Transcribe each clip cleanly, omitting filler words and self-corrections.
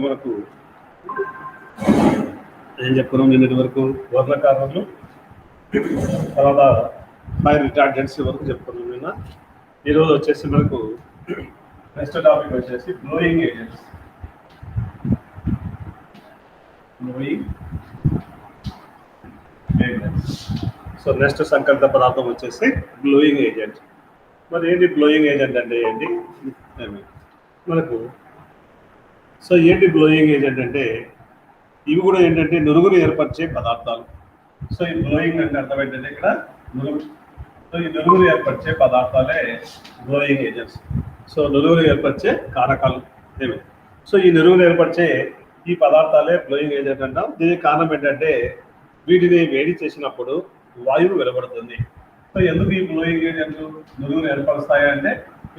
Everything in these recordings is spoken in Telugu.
వరకు మనకు ఏం చెప్పుకున్నాం నిన్నటి వరకు వర్ణకారణలు, తర్వాత ఫైర్ రిటార్డెంట్స్ వరకు చెప్పుకున్నాం. నిన్న ఈరోజు వచ్చేసి మనకు నెక్స్ట్ టాపిక్ వచ్చేసి బ్లోయింగ్ ఏజెంట్స్. సో నెక్స్ట్ సంకల్ప పదార్థం వచ్చేసి బ్లోయింగ్ ఏజెంట్. మరి ఏంటి బ్లోయింగ్ ఏజెంట్ అంటే ఏంటి మనకు? సో ఏంటి బ్లోయింగ్ ఏజెంట్ అంటే ఇవి కూడా ఏంటంటే నురుగురు ఏర్పరిచే పదార్థాలు. సో ఈ బ్లోయింగ్ అంటే అర్థం ఏంటంటే ఇక్కడ నురుగు. సో ఈ నురుగురు ఏర్పరిచే పదార్థాలే బ్లోయింగ్ ఏజెంట్స్. సో నురుగురు ఏర్పరిచే కారకాలు ఏమి. సో ఈ నురుగురు ఏర్పరిచే ఈ పదార్థాలే బ్లోయింగ్ ఏజెంట్ అంటాం. దీనికి కారణం ఏంటంటే వీటిని వేడి చేసినప్పుడు వాయువు వెలువడుతుంది. సో ఎందుకు ఈ బ్లోయింగ్ ఏజెంట్లు నురుగురు ఏర్పరుస్తాయి అంటే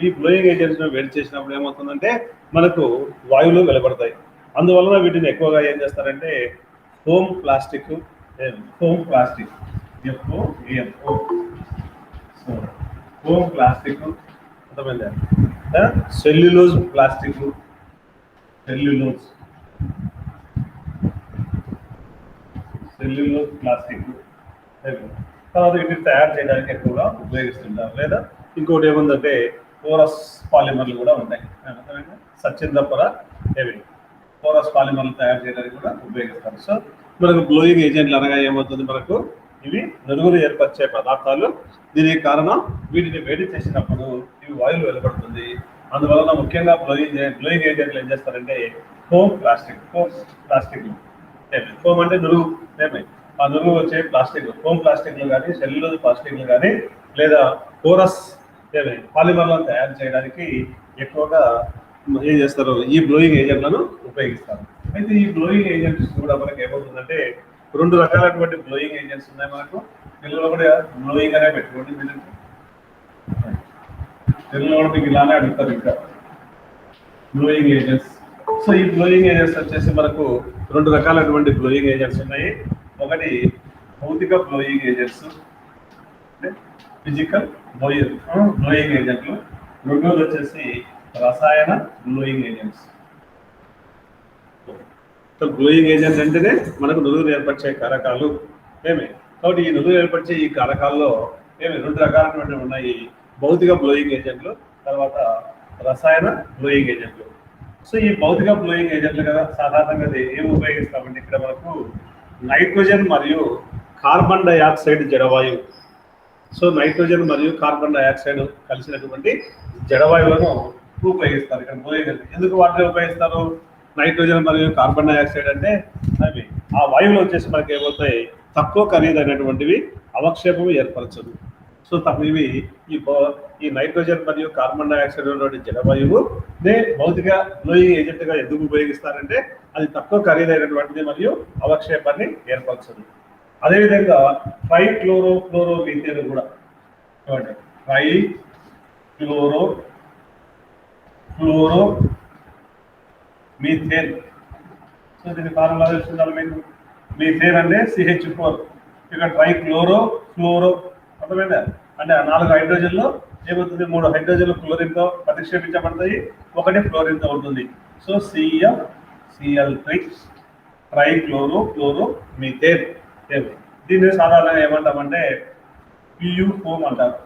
ఈ బ్లోయింగ్ ఏజెంట్స్ వేడి చేసినప్పుడు ఏమవుతుందంటే మనకు వాయువులు వెలువడతాయి. అందువలన వీటిని ఎక్కువగా ఏం చేస్తారంటే foam plastic, foam plastic FOAM, so foam plastic, అర్థమైందా? సెల్యులోజ్ ప్లాస్టిక్, సెల్యులోజ్ ప్లాస్టిక్ తర్వాత వీటిని తయారు చేయడానికి ఎక్కువగా ఉపయోగిస్తుంటారు. లేదా ఇంకోటి ఏముందంటే పోరస్ పాలిమర్లు కూడా ఉంటాయి. సచ్చింద పొర పోరస్ పాలిమర్లు తయారు చేయడానికి కూడా ఉపయోగిస్తారు. సో మనకు బ్లోయింగ్ ఏజెంట్లు అనగా ఏమవుతుంది, మనకు ఇవి నురుగురు ఏర్పరిచే పదార్థాలు. దీనికి కారణం వీటిని వేడి చేసినప్పుడు ఇవి వాయువు వెలువడుతుంది. అందువలన ముఖ్యంగా బ్లోయింగ్ ఏజెంట్లు ఏం చేస్తారంటే ఫోమ్ ప్లాస్టిక్, ఫోమ్ అంటే నురుగు ఆ నురుగు వచ్చే ప్లాస్టిక్, ఫోమ్ ప్లాస్టిక్లు కానీ సెల్యులోజ్ ప్లాస్టిక్లు కానీ లేదా పోరస్ పాలిమర్లను తయారు చేయడానికి ఎక్కువగా ఏం చేస్తారు, ఈ బ్లోయింగ్ ఏజెంట్లను ఉపయోగిస్తారు. అయితే ఈ బ్లోయింగ్ ఏజెంట్స్ కూడా మనకి ఏమవుతుందంటే రెండు రకాలైనటువంటి బ్లోయింగ్ ఏజెంట్స్ ఉన్నాయి మనకు. తెలుగులో కూడా బ్లోయింగ్ అనే పెట్టుకోండి. తెలుగులో కూడా మీకు ఇలానే అడుగుతారు ఇంకా బ్లోయింగ్ ఏజెంట్స్. సో ఈ బ్లోయింగ్ ఏజెంట్స్ వచ్చేసి మనకు రెండు రకాలైనటువంటి బ్లోయింగ్ ఏజెంట్స్ ఉన్నాయి. ఒకటి భౌతిక బ్లోయింగ్ ఏజెంట్స్, ఫిజికల్ బ్లోయింగ్ ఏజెంట్లు. రెండోది వచ్చేసి రసాయన blowing agents. So blowing agents అంటేనే మనకు నురుగురు ఏర్పరిచే కారకాలు కాబట్టి ఈ నురుగురు ఏర్పరిచే ఈ కారకాల్లో రెండు రకాలైనటువంటి ఉన్నాయి. భౌతిక బ్లోయింగ్ ఏజెంట్లు, తర్వాత రసాయన బ్లోయింగ్ ఏజెంట్లు. సో ఈ భౌతిక బ్లోయింగ్ ఏజెంట్లు కదా సాధారణంగా ఏమి ఉపయోగిస్తామంటే ఇక్కడ మనకు నైట్రోజన్ మరియు కార్బన్ డైఆక్సైడ్ జడవాయువు. సో నైట్రోజన్ మరియు కార్బన్ డైఆక్సైడ్ కలిసినటువంటి జడవాయువులను ఉపయోగిస్తారు ఇక్కడ బ్లోయింగ్. ఎందుకు వాటిని ఉపయోగిస్తారు? నైట్రోజన్ మరియు కార్బన్ డైఆక్సైడ్ అంటే అవి ఆ వాయువులు వచ్చేసి మనకి ఏమవుతాయి, తక్కువ ఖరీదైనటువంటివి, అవక్షేపం ఏర్పరచదు. సో ఇవి ఈ నైట్రోజన్ మరియు కార్బన్ డైఆక్సైడ్ ఉన్నటువంటి జడవాయువు భౌతిక బ్లోయింగ్ ఏజెంట్గా ఎందుకు ఉపయోగిస్తారంటే అది తక్కువ ఖరీదైనటువంటిది మరియు అవక్షేపాన్ని ఏర్పరచదు. అదేవిధంగా ట్రైక్లోరోఫ్లోరోమీథేన్ కూడా చూడండి, ట్రైక్లోరోఫ్లోరోమీథేన్. సో దీని ఫార్ములా తెలుసుకుందాం మీకు. మీథేన్ అంటే CH4, ఇక్కడ ట్రైక్లోరోఫ్లోరో అర్థమైందా? అంటే ఆ 4 హైడ్రోజన్లో ఏమవుతుంది, 3 హైడ్రోజన్లు క్లోరిన్తో ప్రతిక్షేపించబడతాయి, ఒకటి ఫ్లోరిన్తో ఉంటుంది. So ClCl3 ట్రైక్లోరోఫ్లోరోమీథేన్. దీన్ని సాధారణంగా ఏమంటామంటే PU ఫోమ్ అంటారు.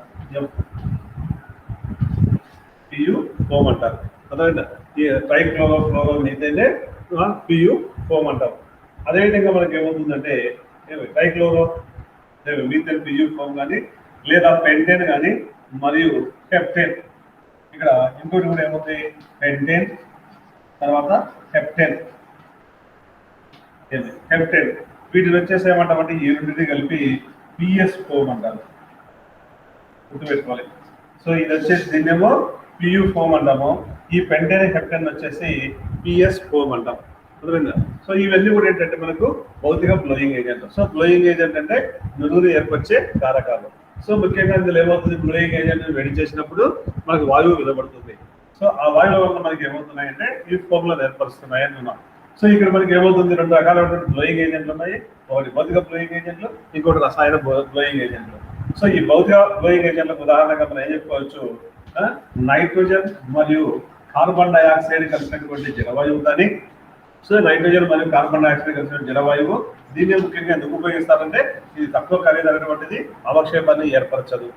PU ఫోమ్ అంటారు. అర్థమైందా? ఈ ట్రైక్లోరోఫ్లోరోమీథేన్ PU ఫోమ్ అంటారు. అదేవిధంగా మనకి ఏమవుతుందంటే మీథేన్ PU ఫోమ్ కానీ లేదా పెంటేన్ కానీ మరియు హెప్టేన్. ఇక్కడ ఇంకోటి కూడా ఏమవుతుంది, పెంటేన్ తర్వాత హెప్టేన్. వీటిని వచ్చేసి ఏమంటామంటే ఈ రెండింటిని కలిపి PS ఫోమ్ అంటారు, గుర్తుపెట్టుకోవాలి. సో ఇది వచ్చేసి దీన్నేమో PU ఫోమ్ అంటాము, ఈ పెంటేన్ హెప్టేన్ వచ్చేసి PS ఫోమ్ అంటాం. అర్థమైందా? సో ఇవన్నీ కూడా ఏంటంటే మనకు భౌతిక blowing agent. So blowing agent అంటే నురుగురు ఏర్పరిచే కారకాలు. సో ముఖ్యంగా ఇందులో ఏమవుతుంది, బ్లోయింగ్ ఏజెంట్ వేడి చేసినప్పుడు మనకు వాయువు విడబడుతుంది. సో ఆ వాయువుల వల్ల మనకి ఏమవుతున్నాయంటే ఈ ఫోమ్లను ఏర్పరుస్తున్నాయి అన్నాం. సో ఇక్కడ మనకి ఏమవుతుంది, రెండు రకాలైనటువంటి బ్లోయింగ్ ఏజెంట్లు ఉన్నాయి. ఒకటి భౌతిక బ్లోయింగ్ ఏజెంట్లు, ఇంకోటి రసాయన బ్లోయింగ్ ఏజెంట్లు. సో ఈ భౌతిక బ్లోయింగ్ ఏజెంట్లకు ఉదాహరణగా మనం ఏం చెప్పుకోవచ్చు, నైట్రోజన్ మరియు కార్బన్ డైఆక్సైడ్ కలిసినటువంటి జలవాయువు కానీ సో నైట్రోజన్ మరియు కార్బన్ డైఆక్సైడ్ కలిసిన జలవాయువు. దీన్ని ముఖ్యంగా ఎందుకు ఉపయోగిస్తారంటే ఇది తక్కువ ఖరీదైనటువంటిది, అవక్షేపాన్ని ఏర్పరచదు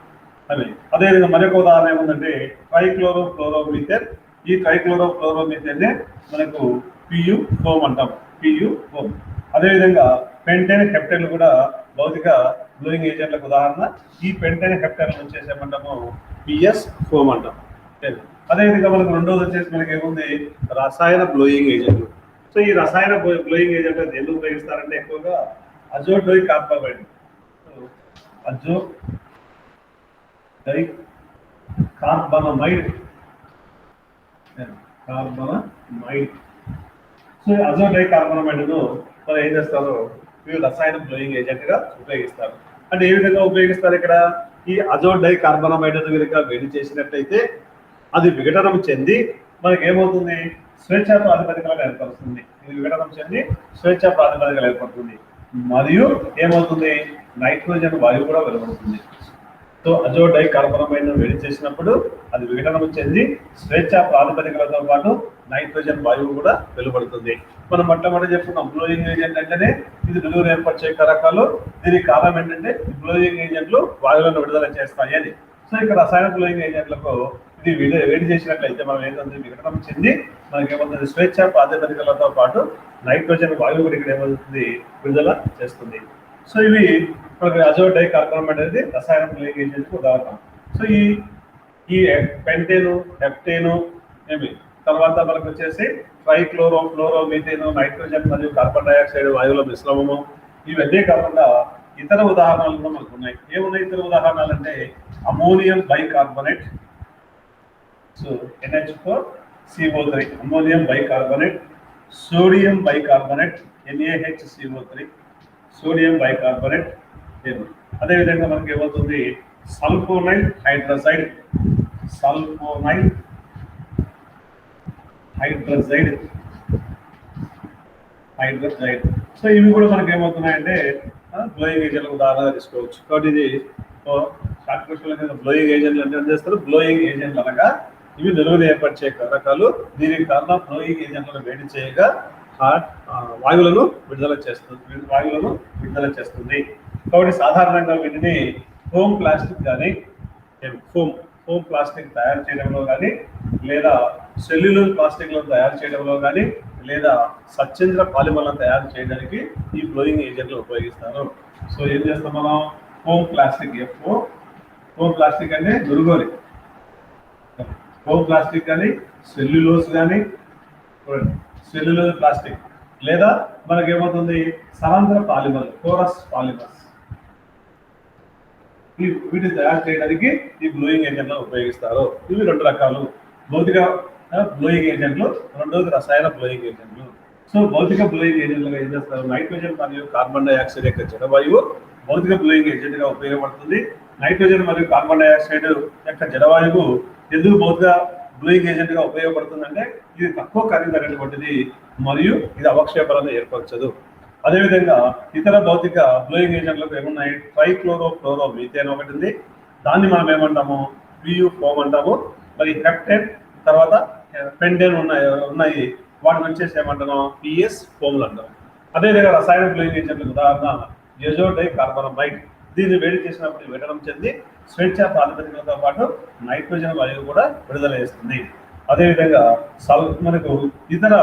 అని. అదేవిధంగా మరొక ఉదాహరణ ఏముందంటే ట్రైక్లోరోఫ్లోరోమీథేన్. ఈ ట్రైక్లోరోఫ్లోరోమీథేన్ మనకు పియు ఫోమ్ అంటాం, పియు ఫోమ్. అదేవిధంగా పెంటైన్ హెప్టైన్లు కూడా భౌతిక బ్లోయింగ్ ఏజెంట్లకు ఉదాహరణ. ఈ పెంటైన్ హెప్టైన్ వచ్చేసి ఏమంటాము, పిఎస్ ఫోమ్ అంటాం. అదేవిధంగా మనకు రెండోది వచ్చేసి మనకి ఏముంది, రసాయన బ్లోయింగ్ ఏజెంట్లు. సో ఈ రసాయన బ్లోయింగ్ ఏజెంట్ ఎందుకు ఉపయోగిస్తారంటే ఎక్కువగా అజోడై కార్బమైడ్, అజోడై కార్బనమైడ్. సో అజోడై కార్బనమైడ్ను మనం ఏం చేస్తారు, ఇవి రసాయన బ్లోయింగ్ ఏజెంట్ గా ఉపయోగిస్తారు. అంటే ఏ విధంగా ఉపయోగిస్తారు ఇక్కడ, ఈ అజోడై కార్బనమైడ్ కనుక వేడి చేసినట్టయితే అది విఘటనం చెంది మనకి ఏమవుతుంది, స్వేచ్ఛా ప్రాతిపదికలు ఏర్పడుతుంది. ఇది విఘటనం చెంది స్వేచ్ఛా ప్రాతిపదికలు ఏర్పడుతుంది మరియు ఏమవుతుంది, నైట్రోజన్ వాయువు కూడా వెలువడుతుంది. సో అజోడై కార్బనమైడ్ వేడి చేసినప్పుడు అది విఘటనం చెంది స్వేచ్ఛా ప్రాతిపదికలతో పాటు నైట్రోజన్ వాయువు కూడా వెలువడుతుంది. మనం మొట్టమొదటి చెప్పుకున్నాం, బ్లోయింగ్ ఏజెంట్ అంటేనే ఇది వెలుగును ఏర్పరిచే కారకాలు. దీనికి కారణం ఏంటంటే బ్లోయింగ్ ఏజెంట్లు వాయువులను విడుదల చేస్తాయి అని. సో ఇక్కడ రసాయన బ్లోయింగ్ ఏజెంట్లకు ఇది వేడి చేసినట్లయితే మనం ఏంటంటే విఘటనం చెంది మనకి ఏమవుతుంది, స్వేచ్ఛ ప్రాతిపదికలతో పాటు నైట్రోజన్ వాయువు కూడా ఇక్కడ ఏమవుతుంది, విడుదల చేస్తుంది. సో ఇవి మనకి అజోడై కార్బనమైడ్ అనేది రసాయన బ్లోయింగ్ ఏజెంట్ ఉదాహరణ. సో ఈ పెంటేను, హెప్టేను ఏమి తర్వాత మనకు వచ్చేసి ట్రైక్లోరోఫ్లోరోమీథేన్, నైట్రోజన్ మరియు కార్బన్ డైఆక్సైడ్ వాయువుల మిశ్రమము. ఇవన్నీ కాకుండా ఇతర ఉదాహరణలు కూడా మనకు ఉన్నాయి. ఏమున్నాయి ఇతర ఉదాహరణలు అంటే ammonium bicarbonate, so NH4CO3, ammonium bicarbonate, sodium bicarbonate NaHCO3, sodium bicarbonate. అదేవిధంగా మనకి ఏమవుతుంది, సల్ఫోనైల్ హైడ్రసైడ్, సల్ఫోనైల్ హైడ్రసైడ్. సో ఇవి కూడా మనకి ఏమవుతున్నాయంటే బ్లోయింగ్ ఏజెంట్ ఉదాహరణగా తీసుకోవచ్చు. కాబట్టి ఇది షార్ట్ క్వశ్చన్, బ్లోయింగ్ ఏజెంట్లు అంటే ఏం చేస్తారు, బ్లోయింగ్ ఏజెంట్లు అనగా ఇవి నిలువను ఏర్పరిచే కారకాలు. దీనికి కారణం బ్లోయింగ్ ఏజెంట్లను వేడి చేయగా వాయువులను విడుదల చేస్తుంది. కాబట్టి సాధారణంగా వీటిని ఫోమ్ ప్లాస్టిక్ కానీ ఫోమ్ ప్లాస్టిక్ తయారు చేయడంలో కానీ, లేదా సెల్యులోజ్ ప్లాస్టిక్లను తయారు చేయడంలో కానీ, లేదా సచ్చేంద్ర పాలిమర్లను తయారు చేయడానికి ఈ బ్లోయింగ్ ఏజెంట్లు ఉపయోగిస్తారు. సో ఏం చేస్తాం మనం, ఫోమ్ ప్లాస్టిక్, ఫోమ్ ప్లాస్టిక్ అంటే దుర్గోలి, ఫోమ్ ప్లాస్టిక్ కానీ, సెల్యులోజ్ కానీ, సెల్యులోజ్ ప్లాస్టిక్, లేదా మనకేమవుతుంది సమాంతర పాలిమర్, కోరస్ పాలిమర్స్. వీటిని తయారు చేయడానికి ఈ బ్లోయింగ్ ఏజెంట్లను ఉపయోగిస్తారు. ఇవి రెండు రకాలు, భౌతిక బ్లోయింగ్ ఏజెంట్లు, రెండోది రసాయన బ్లోయింగ్ ఏజెంట్లు. సో భౌతిక బ్లోయింగ్ ఏజెంట్లుగా ఏం చేస్తారు, నైట్రోజన్ మరియు కార్బన్ డైఆక్సైడ్ యొక్క జలవాయువు భౌతిక బ్లోయింగ్ ఏజెంట్ గా ఉపయోగపడుతుంది. నైట్రోజన్ మరియు కార్బన్ డైఆక్సైడ్ యొక్క జలవాయువు ఎందుకు భౌతిక బ్లోయింగ్ ఏజెంట్ గా ఉపయోగపడుతుందంటే ఇది తక్కువ ఖరీదైనటువంటిది మరియు ఇది అవక్షేపాలను ఏర్పరచదు. అదేవిధంగా ఇతర భౌతిక బ్లోయింగ్ ఏజెంట్లకు ఏమున్నాయి, ట్రైక్లోరోఫ్లోరోమీథేన్ ఒకటి ఉంది, దాన్ని మనం ఏమంటాము, పియు ఫోమ్ అంటాము. మరి హెప్టేన్ తర్వాత పెంటేన్ ఉన్నాయి, వాటిని వచ్చేసి ఏమంటాము, పిఎస్ ఫోమ్లు అంటాం. అదేవిధంగా రసాయన బ్లోయింగ్ ఏజెంట్లకు ఉదాహరణ అజోడై కార్బనమైడ్. దీన్ని వేడి చేసినప్పుడు విఘటనం చెంది స్వేచ్ఛా ప్రాతిపదికలతో పాటు నైట్రోజన్ వాయువు కూడా విడుదల చేస్తుంది. అదేవిధంగా మనకు ఇతర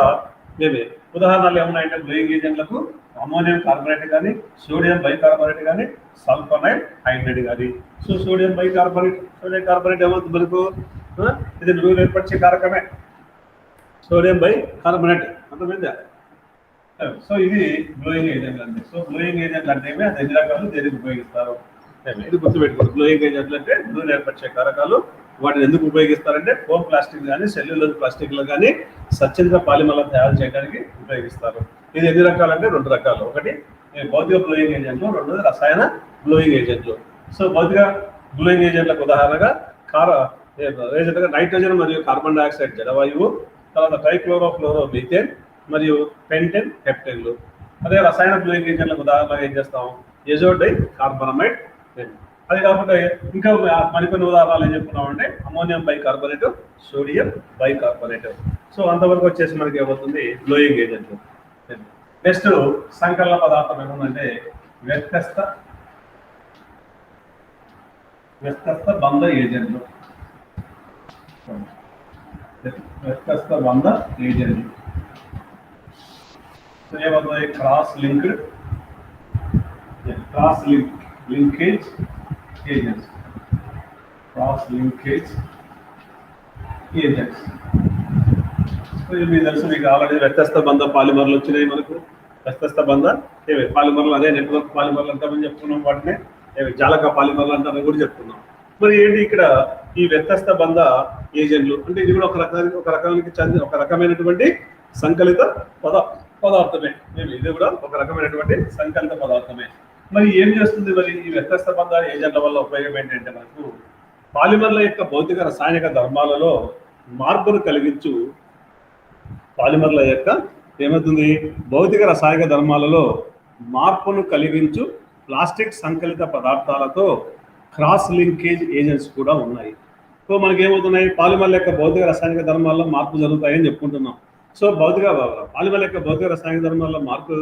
ఉదాహరణలు ఏమున్నాయంటే బ్లోయింగ్ ఏజెంట్లకు అమోనియం కార్బోనేట్ కానీ, సోడియం బైకార్బోనేట్ కానీ, సల్ఫోనైల్ హైడ్రైడ్ కానీ. సో సోడియం కార్బోనేట్ ఏమవుతుంది మనకు, ఇది నువ్వు ఏర్పరిచే కారకమే సోడియం బైకార్బోనేట్, అర్థమైందా. సో ఇది బ్లోయింగ్ ఏజెంట్లు అంటే. సో బ్లోయింగ్ ఏజెంట్లు అంటే అది ఎన్ని రకాలు, దేనికి ఉపయోగిస్తారు, ఇది గుర్తుపెట్టుకోండి. బ్లోయింగ్ ఏజెంట్లు అంటే నువ్వు ఏర్పరిచే కారకాలు. వాటిని ఎందుకు ఉపయోగిస్తారంటే ఫోమ్ ప్లాస్టిక్ కానీ, సెల్యులోజ్ ప్లాస్టిక్లు కానీ, సచ్చేంద్ర పాలిమర్లను తయారు చేయడానికి ఉపయోగిస్తారు. ఇది ఎన్ని రకాలు అంటే రెండు రకాలు, ఒకటి భౌతిక బ్లోయింగ్ ఏజెంట్లు, రెండోది రసాయన బ్లోయింగ్ ఏజెంట్లు. సో భౌతిక బ్లోయింగ్ ఏజెంట్లకు ఉదాహరణగా నైట్రోజన్ మరియు కార్బన్ డైఆక్సైడ్ జలవాయువు, తర్వాత ట్రైక్లోరోఫ్లోరోమీథేన్ మరియు పెంటేన్, హెప్టేన్లు. అదే రసాయన బ్లోయింగ్ ఏజెంట్లకు ఉదాహరణగా ఏం చేస్తాం, అజోడై కార్బనమైడ్. అది కాకుండా ఇంకా మరికొన్ని ఉదాహరణలు ఏం చెప్పుకున్నామంటే ammonium bicarbonate, sodium bicarbonate. So అంతవరకు వచ్చేసి మనకి ఏమవుతుంది బ్లోయింగ్ ఏజెంట్లు. నెక్స్ట్ సంకలన పదార్థం ఏముందంటే వ్యత్యస్త బంధ ఏజెంట్లు. వ్యత్యస్త బంధ ఏజెంట్లు ఏమవుతుంది? Cross linkage agents. మీకు తెలుసు, మీకు ఆల్రెడీ వ్యత్యస్త బంధ పాలిమర్లు వచ్చినాయి. మనకు వ్యత్యస్త బంధ పాలిమర్లు, అదే నెట్వర్క్ పాలిమర్లు అంటామని చెప్పుకున్నాం. వాటిని జాలక పాలిమర్లు అంటారని కూడా చెప్పుకున్నాం. మరి ఏంటి ఇక్కడ ఈ వ్యత్యస్త బంధ ఏజెంట్లు అంటే ఇది కూడా ఒక రకమైనటువంటి సంకలిత పదార్థమే. ఇది కూడా ఒక రకమైనటువంటి సంకలిత పదార్థమే. మరి ఏం చేస్తుంది? మరి ఈ వ్యత్యస్త బంధ ఏజెంట్ల వల్ల ఉపయోగం ఏంటంటే మనకు పాలిమర్ల యొక్క భౌతిక రసాయనిక ధర్మాలలో మార్పును కలిగించు పాలిమర్ల యొక్క ఏమవుతుంది? భౌతిక రసాయనిక ధర్మాలలో మార్పును కలిగించు ప్లాస్టిక్ సంకలిత పదార్థాలతో క్రాస్ లింకేజ్ ఏజెంట్స్ కూడా ఉన్నాయి. సో మనకేమవుతున్నాయి? పాలిమర్ల యొక్క భౌతిక రసాయనిక ధర్మాల్లో మార్పు జరుగుతాయని చెప్పుకుంటున్నాం. సో పాలిమర్ల యొక్క భౌతిక రసాయనిక ధర్మాల్లో మార్పు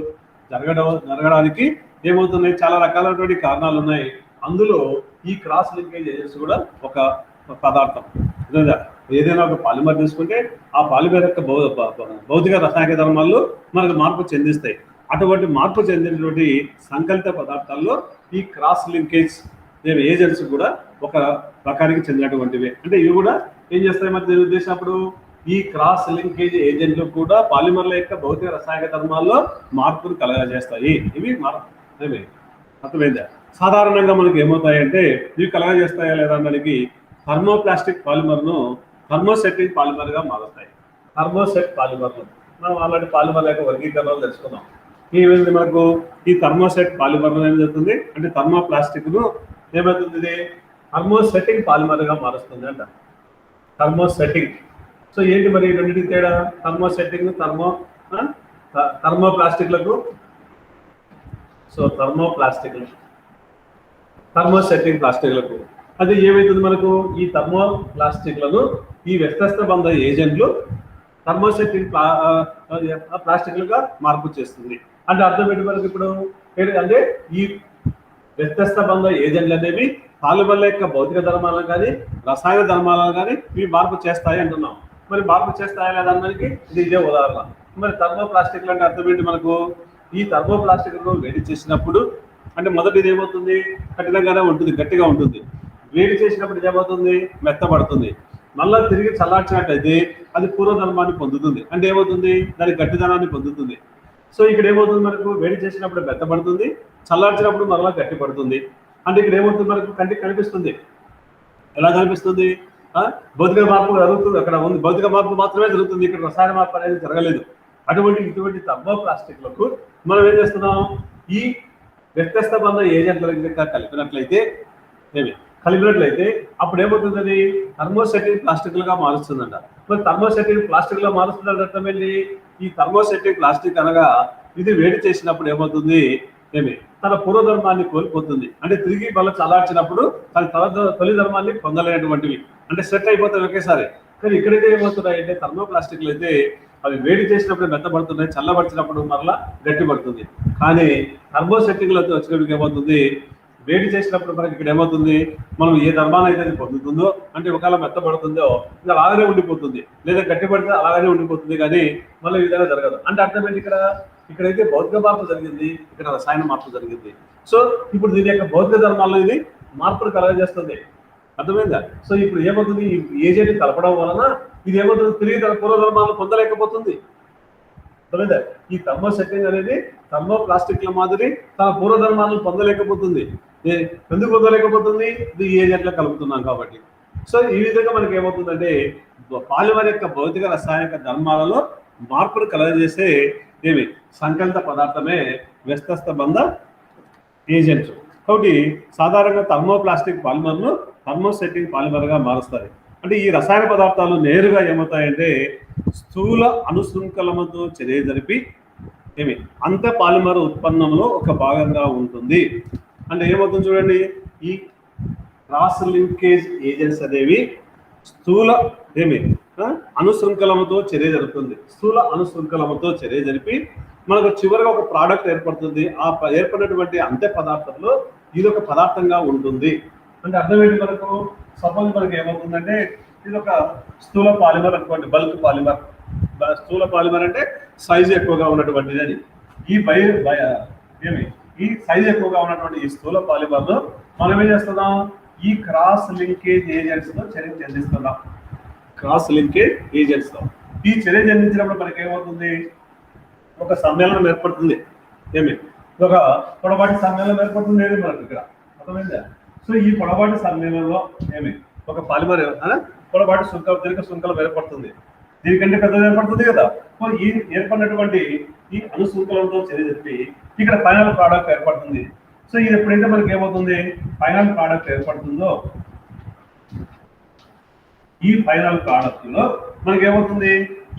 జరగడానికి ఏమవుతున్నాయి? చాలా రకాలైనటువంటి కారణాలు ఉన్నాయి. అందులో ఈ క్రాస్ లింకేజ్ ఏజెంట్స్ కూడా ఒక పదార్థం. ఏదైనా ఒక పాలిమర్ తీసుకుంటే ఆ పాలిమర్ యొక్క భౌతిక రసాయనిక ధర్మాల్లో మనకు మార్పు చెందిస్తాయి. అటువంటి మార్పు చెందినటువంటి సంకలిత పదార్థాల్లో ఈ క్రాస్ లింకేజ్ ఏజెంట్స్ కూడా ఒక రకానికి చెందినటువంటివి. అంటే ఇవి కూడా ఏం చేస్తాయి? మరి దీని ఉద్దేశం అప్పుడు ఈ క్రాస్ లింకేజ్ ఏజెంట్లు కూడా పాలిమర్ల యొక్క భౌతిక రసాయనిక ధర్మాల్లో మార్పును కలగజేస్తాయి. ఇవి అర్థమైందా? సాధారణంగా మనకి ఏమవుతాయంటే ఇవి కలగజేస్తాయా లేదా మనకి థర్మోప్లాస్టిక్ పాలిమర్ను థర్మోసెటిక్ పాలిమర్గా మారుతాయి. థర్మోసెట్ పాలిమర్లు మనం ఆల్రెడీ పాలిమర్ల యొక్క వర్గీకరణలు తెలుసుకున్నాం. ఏమైంది మనకు? ఈ థర్మోసెట్ పాలిమర్లు ఏం జరుగుతుంది అంటే థర్మోప్లాస్టిక్ను ఏమవుతుంది? ఇది థర్మోసెటింగ్ పాలిమర్గా మారుస్తుంది అంట. థర్మోసెటింగ్. సో ఏంటి మరి రెండింటికి తేడా? థర్మోసెటింగ్ థర్మోప్లాస్టిక్లకు థర్మోసెటింగ్ ప్లాస్టిక్లకు అది ఏమవుతుంది మనకు? ఈ థర్మోప్లాస్టిక్లను ఈ వ్యత్యస్త బంధ ఏజెంట్లు థర్మోసెటింగ్ ప్లాస్టిక్లుగా మార్పు చేస్తుంది. అంటే అర్థం ఏంటి మనకి ఇప్పుడు? అంటే ఈ వ్యత్యస్త బంధ ఏజెంట్లు అనేవి పాలిమర్ల యొక్క భౌతిక ధర్మాలను కానీ రసాయన ధర్మాలను కానీ ఇవి మార్పు చేస్తాయి అంటున్నాం. మరి మార్పు చేస్తాయా లేదా అన్నదానికి ఇదే ఉదాహరణ. మరి థర్మోప్లాస్టిక్లు అంటే అర్థం ఏంటి మనకు? ఈ థర్మోప్లాస్టిక్ను వేడి చేసినప్పుడు అంటే మొదటిది ఏమవుతుంది? కఠినంగానే ఉంటుంది, గట్టిగా ఉంటుంది. వేడి చేసినప్పుడు ఏమవుతుంది? మెత్తబడుతుంది. మళ్ళీ తిరిగి చల్లార్చినట్లయితే అది పూర్వధర్మాన్ని పొందుతుంది. అంటే ఏమవుతుంది? దాని గట్టిదనాన్ని పొందుతుంది. సో ఇక్కడ ఏమవుతుంది మనకు? వేడి చేసినప్పుడు మెత్తబడుతుంది, చల్లార్చినప్పుడు మరలా గట్టి పడుతుంది. అంటే ఇక్కడ ఏమవుతుంది మనకు? కంటికి కనిపిస్తుంది. ఎలా కనిపిస్తుంది? భౌతిక మార్పు జరుగుతుంది, అక్కడ ఉంది భౌతిక మార్పు మాత్రమే జరుగుతుంది, ఇక్కడ రసాయన మార్పు అనేది జరగలేదు. ఇటువంటి థర్మోప్లాస్టిక్లకు మనం ఏం చేస్తున్నాం? ఈ వ్యత్యస్త బంధ ఏజెంట్ల కలిపినట్లయితే అప్పుడు ఏమవుతుంది? అది థర్మోసెటింగ్ ప్లాస్టిక్లుగా మారుస్తుందంట. మరి థర్మోసెటింగ్ ప్లాస్టిక్లో మారుస్తుందంటే అర్థం ఏంటి? ఈ థర్మోసెటింగ్ ప్లాస్టిక్ అనగా ఇది వేడి చేసినప్పుడు ఏమవుతుంది? తన పూర్వధర్మాన్ని కోల్పోతుంది. అంటే తిరిగి మళ్ళీ చల్లార్చినప్పుడు తన తొలి ధర్మాన్ని పొందలేనటువంటివి, అంటే సెట్ అయిపోతాయి ఒకేసారి. కానీ ఇక్కడైతే ఏమవుతున్నాయి అంటే థర్మోప్లాస్టిక్లు అయితే అవి వేడి చేసినప్పుడు మెత్తబడుతున్నాయి, చల్లబడిచినప్పుడు మరలా గట్టిపడుతుంది. కానీ థర్మోసెటింగ్లతో వచ్చినప్పుడు ఏమవుతుంది? వేడి చేసినప్పుడు మనకి ఇక్కడ ఏమవుతుంది? మనం ఏ ధర్మాన్ని అయితే అది పొందుతుందో అంటే ఒకవేళ మెత్తబడుతుందో ఇది అలాగనే ఉండిపోతుంది, లేదా గట్టిపడితే అలాగనే ఉండిపోతుంది, కానీ మళ్ళీ ఈ విధంగా జరగదు. అంటే అర్థం ఏంటి? ఇక్కడైతే భౌతిక మార్పు జరిగింది, ఇక్కడ రసాయన మార్పు జరిగింది. సో ఇప్పుడు దీని యొక్క భౌతిక ధర్మాల్లో ఇది మార్పును కలగజేస్తుంది. అర్థమైందా? సో ఇప్పుడు ఏమవుతుంది? ఈ ఏజెంట్ కలపడం వలన ఇది ఏమవుతుంది? తిరిగి తన పూర్వధర్మాలను పొందలేకపోతుంది. అర్థమైందా? ఈ థర్మోసెటింగ్ అనేది థర్మోప్లాస్టిక్ల మాదిరి తన పూర్వధర్మాలను పొందలేకపోతుంది. ఎందుకు పొందలేకపోతుంది? ఇది ఏజెంట్లో కలుపుతున్నాం కాబట్టి. సో ఈ విధంగా మనకి ఏమవుతుందంటే పాలిమర్ యొక్క భౌతిక రసాయనిక ధర్మాలలో మార్పును కలగజేసే సంకలిత పదార్థమే వ్యత్యస్త బంధ ఏజెంట్స్. కాబట్టి సాధారణంగా థర్మోప్లాస్టిక్ పాలిమర్ను థర్మోసెటింగ్ పాలిమర్గా మారుస్తారు. అంటే ఈ రసాయన పదార్థాలు నేరుగా ఏమవుతాయంటే స్థూల అనుశృంఖలముతో చర్య జరిపి అంత పాలిమర్ ఉత్పన్నంలో ఒక భాగంగా ఉంటుంది. అంటే ఏమవుతుంది చూడండి, ఈ క్రాస్ లింకేజ్ ఏజెంట్స్ అనేవి స్థూల అనుశృంఖలముతో చర్య జరుపుతుంది. స్థూల అనుశృంఖలముతో చర్య జరిపి మనకు చివరిగా ఒక ప్రోడక్ట్ ఏర్పడుతుంది. ఆ ఏర్పడినటువంటి అంత్య పదార్థంలో ఇది ఒక పదార్థంగా ఉంటుంది. అంటే అర్థం ఏంటి మనకు? సపోజ్ మనకి ఏమవుతుందంటే ఇది ఒక స్థూల పాలిమర్ అనుకోండి, బల్క్ పాలిమర్. స్థూల పాలిమర్ అంటే సైజు ఎక్కువగా ఉన్నటువంటిది అని. ఈ సైజు ఎక్కువగా ఉన్నటువంటి ఈ స్థూల పాలిమర్లో మనం ఏం చేస్తున్నాం? ఈ క్రాస్ లింకేజ్ ఏజెంట్స్ తో చర్య చెందిస్తున్నాం. క్రాస్ లింకేజ్ ఏజెంట్స్ తో ఈ చర్య చెందించినప్పుడు మనకి ఏమవుతుంది? ఒక సమ్మేళనం ఏర్పడుతుంది. ఒక పొడవాటి సమ్మేళనం ఏర్పడుతుంది మనకి ఇక్కడ, అర్థమైందా? సో ఈ పొడవాటి సమ్మేళనంలో ఒక పాలిమర్ పొడవాటి దీర్ఘ శృంఖలం ఏర్పడుతుంది. దీనికంటే పెద్దది ఏర్పడుతుంది కదా. సో ఈ ఏర్పడినటువంటి ఈ అనుశృంఖలంతో చర్య చెప్పి ఇక్కడ ఫైనల్ ప్రోడక్ట్ ఏర్పడుతుంది. సో ఇది ఎప్పుడైతే మనకి ఏమవుతుంది? ఫైనల్ ప్రోడక్ట్ ఏర్పడుతుందో ఈ ఫైనల్ ప్రోడక్ట్ లో మనకి ఏమవుతుంది?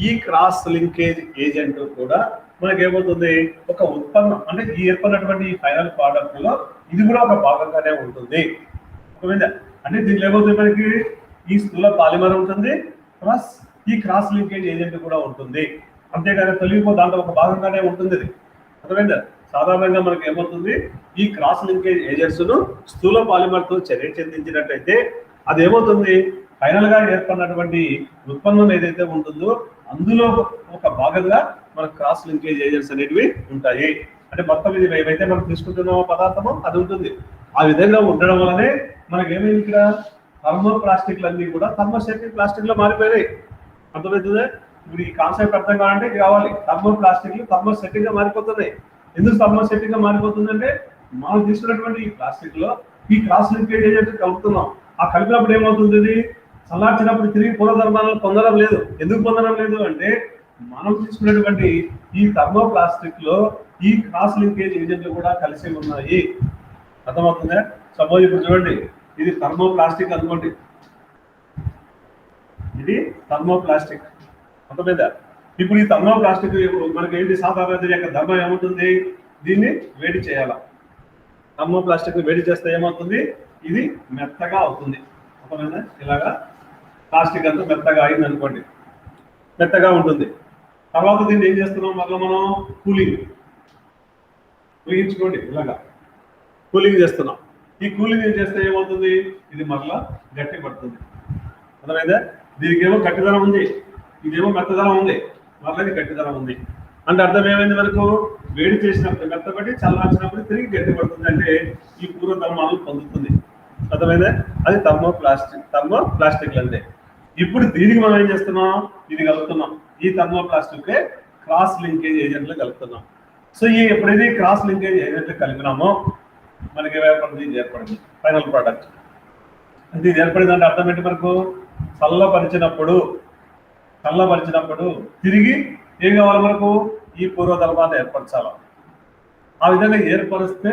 ఈ క్రాస్ లింకేజ్ ఏజెంట్ కూడా మనకి ఏమవుతుంది? ఒక ఉత్పన్నం, అంటే ఈ ఏర్పడినటువంటి ఈ ఫైనల్ ప్రోడక్ట్ లో ఇది కూడా ఒక భాగంగానే ఉంటుంది. అంటే దీంట్లో ఏమవుతుంది? మనకి ఈ స్థూల పాలిమర్ ఉంటుంది, ప్లస్ ఈ క్రాస్ లింకేజ్ ఏజెంట్ కూడా ఉంటుంది. అంతేగాని తొలగిపో దాంట్లో ఒక భాగంగానే ఉంటుంది. అది అర్థమైందా? సాధారణంగా మనకి ఏమవుతుంది? ఈ క్రాస్ లింకేజ్ ఏజెంట్స్ ను స్థూల పాలిమర్ తో చర్య చెందించినట్టయితే అది ఏమవుతుంది? ఫైనల్ గా ఏర్పడినటువంటి ఉత్పన్నం ఏదైతే ఉంటుందో అందులో ఒక భాగంగా మన క్రాస్ లింకేజ్ ఏజెంట్స్ అనేటివి ఉంటాయి. అంటే మొత్తం ఇది ఏవైతే మనం తీసుకుంటున్నామో పదార్థమో అది ఉంటుంది. ఆ విధంగా ఉండడం వల్లనే మనకి ఏమైంది? ఇక్కడ థర్మో ప్లాస్టిక్లు అన్ని కూడా థర్మోసెటిక్ ప్లాస్టిక్ లో మారిపోయాయి. అర్థమవుతుందా? ఇప్పుడు ఈ కాన్సెప్ట్ అర్థం కావాలంటే కావాలి, థర్మో ప్లాస్టిక్లు థర్మోసెటిక్ గా మారిపోతున్నాయి. ఎందుకు థర్మోసెటిక్ గా మారిపోతుందంటే మనం తీసుకున్నటువంటి ఈ ప్లాస్టిక్ లో ఈ క్రాస్ లింకేజ్ ఏజెంట్ కలుపుతున్నాం. ఆ కలిపినప్పుడు ఏమవుతుంది? ఇది చల్లార్చినప్పుడు తిరిగి పూర్వధర్మాలను పొందడం లేదు. ఎందుకు పొందడం లేదు అంటే మనం తీసుకున్నటువంటి ఈ థర్మో ప్లాస్టిక్ లో ఈ క్రాస్ లింకేజ్ ఏజెంట్లు కూడా కలిసి ఉన్నాయి. అర్థమవుతుందా? సపోజ్ ఇప్పుడు చూడండి, ఇది థర్మో ప్లాస్టిక్ అనుకోండి, ఇది థర్మో ప్లాస్టిక్, అర్థమైందా? ఇప్పుడు ఈ థర్మో ప్లాస్టిక్ మనకి ఏంటి? సాధారణ దీని యొక్క ధర్మం ఏముంటుంది? దీన్ని వేడి చేయాల. థర్మో ప్లాస్టిక్ వేడి చేస్తే ఏమవుతుంది? ఇది మెత్తగా అవుతుంది. అర్థమైందా? ఇలాగా ప్లాస్టిక్ అంతా మెత్తగా అయింది అనుకోండి, మెత్తగా ఉంటుంది. తర్వాత దీన్ని ఏం చేస్తున్నాం? మళ్ళీ మనం కూలింగ్ వేయించుకోండి, ఇలాగా కూలింగ్ చేస్తున్నాం. ఈ కూలింగ్ ఏం చేస్తే ఏమవుతుంది? ఇది మరలా గట్టి పడుతుంది. అర్థమైందా? దీనికి ఏమో గట్టిదనం ఉంది, ఇదేమో మెత్తదనం ఉంది, మరలా ఇది గట్టిదనం ఉంది. అంటే అర్థం ఏమైంది? మనకు వేడి చేసినప్పుడు మెత్తబడి చల్లార్చినప్పుడు తిరిగి గట్టి పడుతుంది. అంటే ఈ పూర్వధర్మాలను పొందుతుంది. అర్థమైందా? అది థర్మో ప్లాస్టిక్ అంటే. ఇప్పుడు దీనికి మనం ఏం చేస్తున్నాం? ఇది కలుపుతున్నాం. ఈ థర్మో ప్లాస్టిక్ క్రాస్ లింకేజ్ ఏజెంట్లు కలుపుతున్నాం. సో ఈ ఎప్పుడైతే క్రాస్ లింకేజ్ ఏజెంట్లు కలిపినామో మనకి ఏర్పడింది? ఇది ఏర్పడింది ఫైనల్ ప్రోడక్ట్. అంటే ఇది ఏర్పడింది అంటే అర్థం ఏంటి? మనకు చల్లపరిచినప్పుడు తిరిగి ఏం కావాలి? మనకు ఈ పూర్వధర్మాన్ని ఏర్పరచాలి. ఆ విధంగా ఏర్పరిస్తే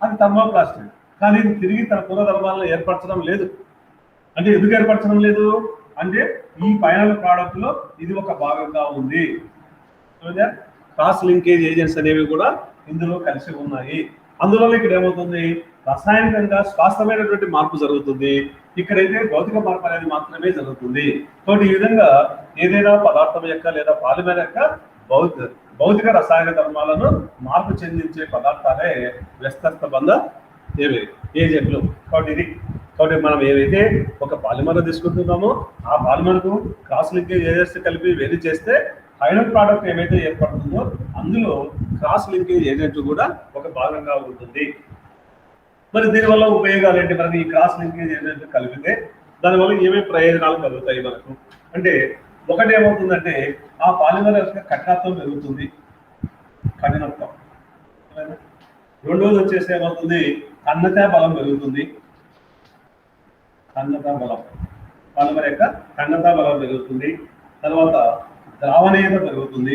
అది థర్మో ప్లాస్టిక్. కానీ ఇది తిరిగి తన పూర్వధర్మాలను ఏర్పరచడం లేదు. అంటే ఎందుకు ఏర్పరచడం లేదు అంటే ఈ ఫైనల్ ప్రోడక్ట్ లో ఇది ఒక భాగంగా ఉంది. క్రాస్ లింకేజ్ ఏజెంట్స్ అనేవి కూడా ఇందులో కలిసి ఉన్నాయి. అందువల్ల ఇక్కడ ఏమవుతుంది? రసాయనికంగా స్వాస్థమైనటువంటి మార్పు జరుగుతుంది. ఇక్కడైతే భౌతిక మార్పు అనేది మాత్రమే జరుగుతుంది. కాబట్టి ఈ విధంగా ఏదైనా పదార్థం యొక్క లేదా పాలిమర్ యొక్క భౌతిక రసాయన ధర్మాలను మార్పు చెందించే పదార్థాలే వ్యస్తస్థ బంధ ఏజెంట్లు. కాబట్టి మనం ఏవైతే ఒక పాలిమర్ తీసుకుంటున్నామో ఆ పాలిమర్కు క్రాస్ లింకేజ్ ఏజెంట్స్ కలిపి వేరు చేస్తే ఫైనల్ ప్రోడక్ట్ ఏమైతే ఏర్పడుతుందో అందులో క్రాస్ లింకేజ్ ఏజెంట్ కూడా ఒక భాగంగా ఉంటుంది. మరి దీనివల్ల ఉపయోగాలు ఏంటి? మనకి ఈ క్రాస్ లింకేజ్ ఏజెంట్ కలిపితే దానివల్ల ఏమేమి ప్రయోజనాలు కలుగుతాయి మనకు అంటే, ఒకటి ఏమవుతుందంటే ఆ పాలిమర్ యొక్క కఠినత్వం పెరుగుతుంది. రెండోది వచ్చేసి ఏమవుతుంది? ఖండతా బలం పెరుగుతుంది. పాలిమర్ యొక్క ఖండతా బలం పెరుగుతుంది. తర్వాత ద్రావణీయత పెరుగుతుంది.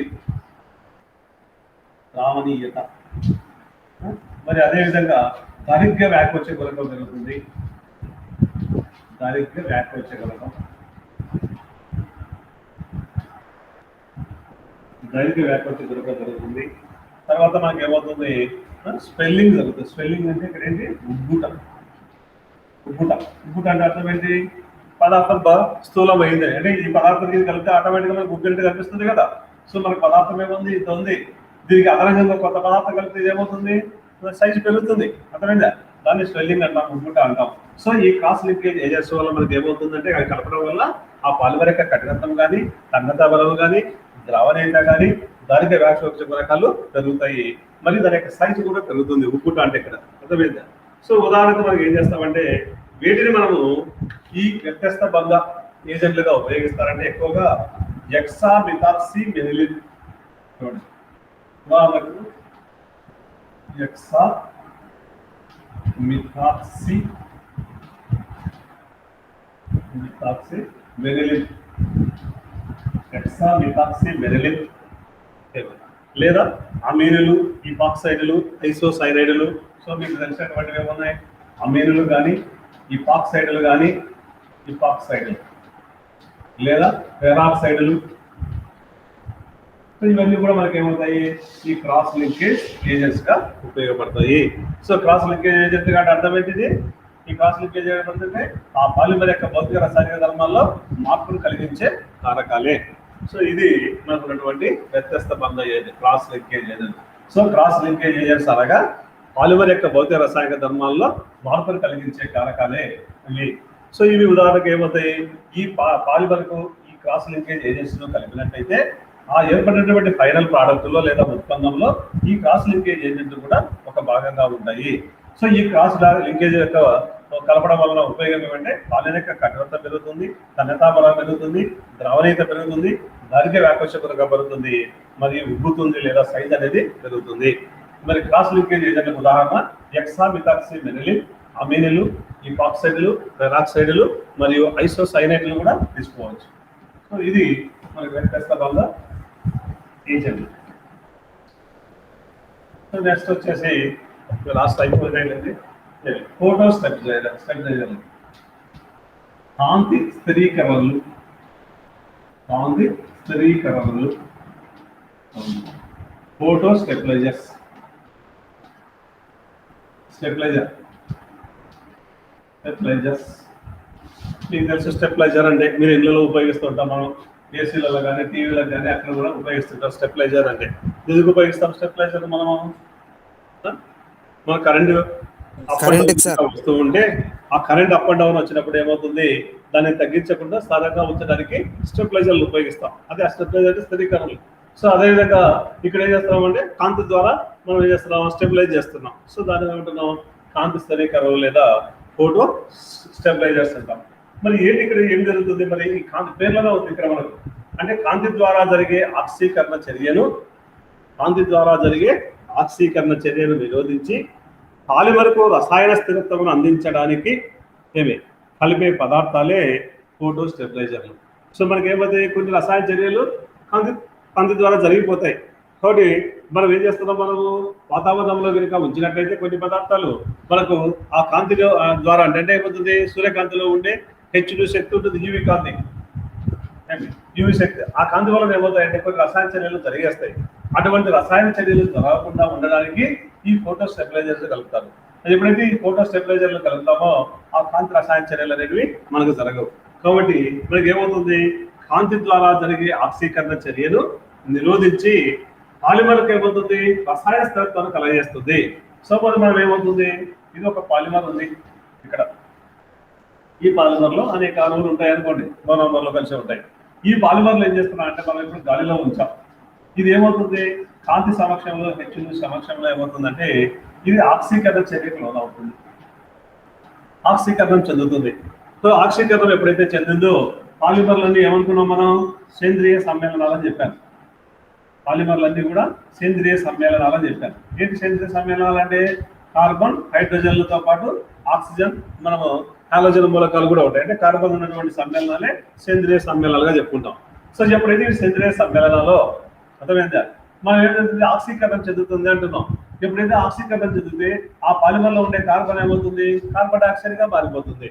మరి అదేవిధంగా దారిద్ర్య వ్యాకోచ గుణకం పెరుగుతుంది. తర్వాత మనకి ఏమవుతుంది? స్పెల్లింగ్ జరుగుతుంది. స్పెల్లింగ్ అంటే ఇక్కడ ఏంటి? ఉబ్బుట అంటే అర్థం ఏంటి? పదార్థం స్థూలమైంది అంటే ఈ పదార్థం కలిపితే ఆటోమేటిక్గా మనకు గుగ్గినట్టు కనిపిస్తుంది కదా. సో మనకి పదార్థం ఏముంది? ఇంత ఉంది. దీనికి అదనంగా కొత్త పదార్థం కలిపితే ఏమవుతుంది, సైజు పెరుగుతుంది. అర్థమైందా? దాన్ని స్వెల్లింగ్ అంటాం, ఉబ్బుట అంటాం. సో ఈ క్రాస్ లింకేజ్ ఏజెంట్స్ వల్ల మనకి ఏమవుతుందంటే అవి కలపడం వల్ల ఆ పాలిమర్ యొక్క కఠినత్వం కానీ, తన్నతా బలం కానీ, ద్రవణీయత కానీ, దానికి వ్యాసోక్ష గుణకాలు పెరుగుతాయి. మరి దాని యొక్క సైజు కూడా పెరుగుతుంది. ఉబ్బుట అంటే ఇక్కడ అర్థమైందా? సో ఉదాహరణకు మనం ఏం చేస్తామంటే వీటిని మనము ఈ వ్యత్యస్త బంధ ఏజెంట్లుగా ఉపయోగిస్తారంటే ఎక్కువగా ఎక్సామిథాక్సిమెనిలిన్. ఉదాహరణకు ఎక్సామిథాక్సిమెనిలిన్ లేదా అమీనులు, ఈపాక్సైడులు, ఐసోసైనైడులు. సో మీకు తెలిసినటువంటివి ఏమున్నాయి? అమీనులు కానీ, ఈపాక్సైడులు కానీ, ఈపాక్సైడులు లేదా పెరాక్సైడులు. సో ఇవన్నీ కూడా మనకి ఏమవుతాయి? ఈ క్రాస్ లింకేజ్ ఏజెంట్స్ గా ఉపయోగపడతాయి. సో క్రాస్ లింకేజ్ ఏజెంట్ గా అర్థం ఏంటిది? ఈ క్రాస్ లింకేజ్ ఏమంటే ఆ పాలిమర్ యొక్క భౌతిక రసాయనిక ధర్మాల్లో మార్పును కలిగించే కారకాలే. సో ఇది మనకు ఉన్నటువంటి వ్యత్యస్త బంధ agent, cross linkage agent. So cross linkage agents అనగా పాలిమర్ యొక్క భౌతిక రసాయనిక ధర్మాల్లో మార్పును కలిగించే కారకాలే ఇవి. సో ఇవి ఉదాహరణకు ఏమవుతాయి? ఈ పాలిమర్కు ఈ క్రాస్ లింకేజ్ ఏజెంట్స్ ను కలిపినట్టయితే ఆ ఏర్పడినటువంటి ఫైనల్ ప్రోడక్ట్లో లేదా ఉత్పన్నంలో ఈ క్రాస్ లింకేజ్ ఏజెంట్ కూడా ఒక భాగంగా ఉంటాయి. సో ఈ క్రాస్ లింకేజ్ యొక్క కలపడం వలన ఉపయోగం ఏమంటే పాలిమర్ యొక్క కఠినత పెరుగుతుంది, తన్నతా బలం పెరుగుతుంది, ద్రవణీయత పెరుగుతుంది, దానికే వ్యాకోచకులుగా పెరుగుతుంది, మరియు ఉబ్బుతుంది లేదా సైజ్ అనేది పెరుగుతుంది. మరి క్రాస్ లింకేజ్ ఏజెంట్లకు ఉదాహరణ ఎక్సామిథాక్సిమెనిలిన్, అమీనులు, ఈపాక్సైడులు, పెరాక్సైడులు మరియు ఐసోసైనైడ్లు కూడా తీసుకోవచ్చు. సో ఇది మనకి వ్యత్యస్త బంధ ఏజెంట్. సో నెక్స్ట్ వచ్చేసి లాస్ట్ అయిపోయింది ఫోటో స్టెబిలైజర్. కాంతి స్థిరీకరణలు, ఫోటో స్టెబిలైజర్స్. మీకు తెలుసు స్టెబిలైజర్ అంటే మీరు ఇళ్ళలో ఉపయోగిస్తుంటాం, మనం ఏసీలలో కానీ టీవీలకు కానీ అక్కడ కూడా ఉపయోగిస్తుంటాం. స్టెబిలైజర్ అంటే ఎందుకు ఉపయోగిస్తాం? స్టెబిలైజర్ మన కరెంట్ వస్తూ ఉంటే ఆ కరెంట్ అప్ అండ్ డౌన్ వచ్చినప్పుడు ఏమవుతుంది, దాన్ని తగ్గించకుండా స్థిరంగా ఉంచడానికి స్టెబిలైజర్లు ఉపయోగిస్తాం. అదే ఆ స్టెబిలైజర్ స్థిరీకరణలు. సో అదేవిధంగా ఇక్కడ ఏం చేస్తున్నామంటే కాంతి ద్వారా మనం ఏం చేస్తున్నాం? స్టెబిలైజ్ చేస్తున్నాం. సో దాన్ని ఏమంటున్నాం? కాంతి స్థిరీకరణలు లేదా ఫోటో స్టెబిలైజర్స్ అంటాం. మరి ఏంటి ఇక్కడ ఏం జరుగుతుంది? మరి ఈ కాంతి పేర్లలో ఉంది ఇక్కడ మనకు. అంటే కాంతి ద్వారా జరిగే ఆక్సీకరణ చర్యను నిరోధించి పాలిమర్కు రసాయన స్థిరత్వమును అందించడానికి కలిపే పదార్థాలే ఫోటో స్టెబిలైజర్లు. సో మనకి ఏమవుతాయి? కొన్ని రసాయన చర్యలు కాంతి ద్వారా జరిగిపోతాయి. కాబట్టి మనం ఏం చేస్తున్నాం? మనము వాతావరణంలో కనుక ఉంచినట్లయితే కొన్ని పదార్థాలు మనకు ఆ కాంతి ద్వారా అంటే ఏమవుతుంది? సూర్యకాంతిలో ఉండే హెచ్డు శక్తి ఉంటుంది, యూవి కాంతి, యూవి శక్తి. ఆ కాంతి వల్ల ఏమవుతాయంటే కొన్ని రసాయన చర్యలు జరిగేస్తాయి. అటువంటి రసాయన చర్యలు జరగకుండా ఉండడానికి ఈ ఫోటో స్టెబిలైజర్స్ కలుపుతారు. ఎప్పుడైతే ఈ ఫోటో స్టెబిలైజర్లు కలుపుతామో ఆ కాంతి రసాయన చర్యలు అనేవి మనకు జరగవు. కాబట్టి మనకి ఏమవుతుంది? కాంతి ద్వారా జరిగే ఆక్సీకరణ చర్యను నిరోధించి పాలిమర్కి ఏమవుతుంది? రసాయన స్థిరత్వాన్ని కలగజేస్తుంది. సపోజ్ మనం ఏమవుతుంది? ఇది ఒక పాలిమర్ ఉంది ఇక్కడ. ఈ పాలిమర్లో అనేక అణువులు ఉంటాయి అనుకోండి, మోనోమర్లు కలిసి ఉంటాయి. ఈ పాలిమర్లు ఏం చేస్తున్నా అంటే మనం ఇప్పుడు గాలిలో ఉంచాం. ఇది ఏమవుతుంది? కాంతి సమక్షంలో, హెచ్ను సమక్షంలో ఏమవుతుందంటే ఇది ఆక్సీకరణ చర్యకు లోనవుతుంది, ఆక్సీకరణం చెందుతుంది. సో ఆక్సీకరణం ఎప్పుడైతే చెందిందో పాలిమర్లన్నీ ఏమనుకున్నాం మనం? సేంద్రియ సమ్మేళనాలని చెప్పాను. పాలిమర్లన్నీ కూడా సేంద్రియ సమ్మేళనాలని చెప్పాను. ఏంటి సేంద్రియ సమ్మేళనాలు అంటే? కార్బన్, హైడ్రోజన్లతో పాటు ఆక్సిజన్, మనము హాలోజన్ మూలకాలు కూడా ఉంటాయి. అంటే కార్బన్ ఉన్నటువంటి సమ్మేళనాలే సేంద్రియ సమ్మేళనాలుగా చెప్పుకుంటాం. సో ఎప్పుడైతే సేంద్రియ సమ్మేళనాలు అర్థమైందా? మనం ఏంటంటే ఆక్సీకరణం చెందుతుంది అంటున్నాం. ఎప్పుడైతే ఆక్సీకరణం చెందితే ఆ పాలిమర్లో ఉండే కార్బన్ ఏమవుతుంది? కార్బన్ డైఆక్సైడ్ గా మారిపోతుంది.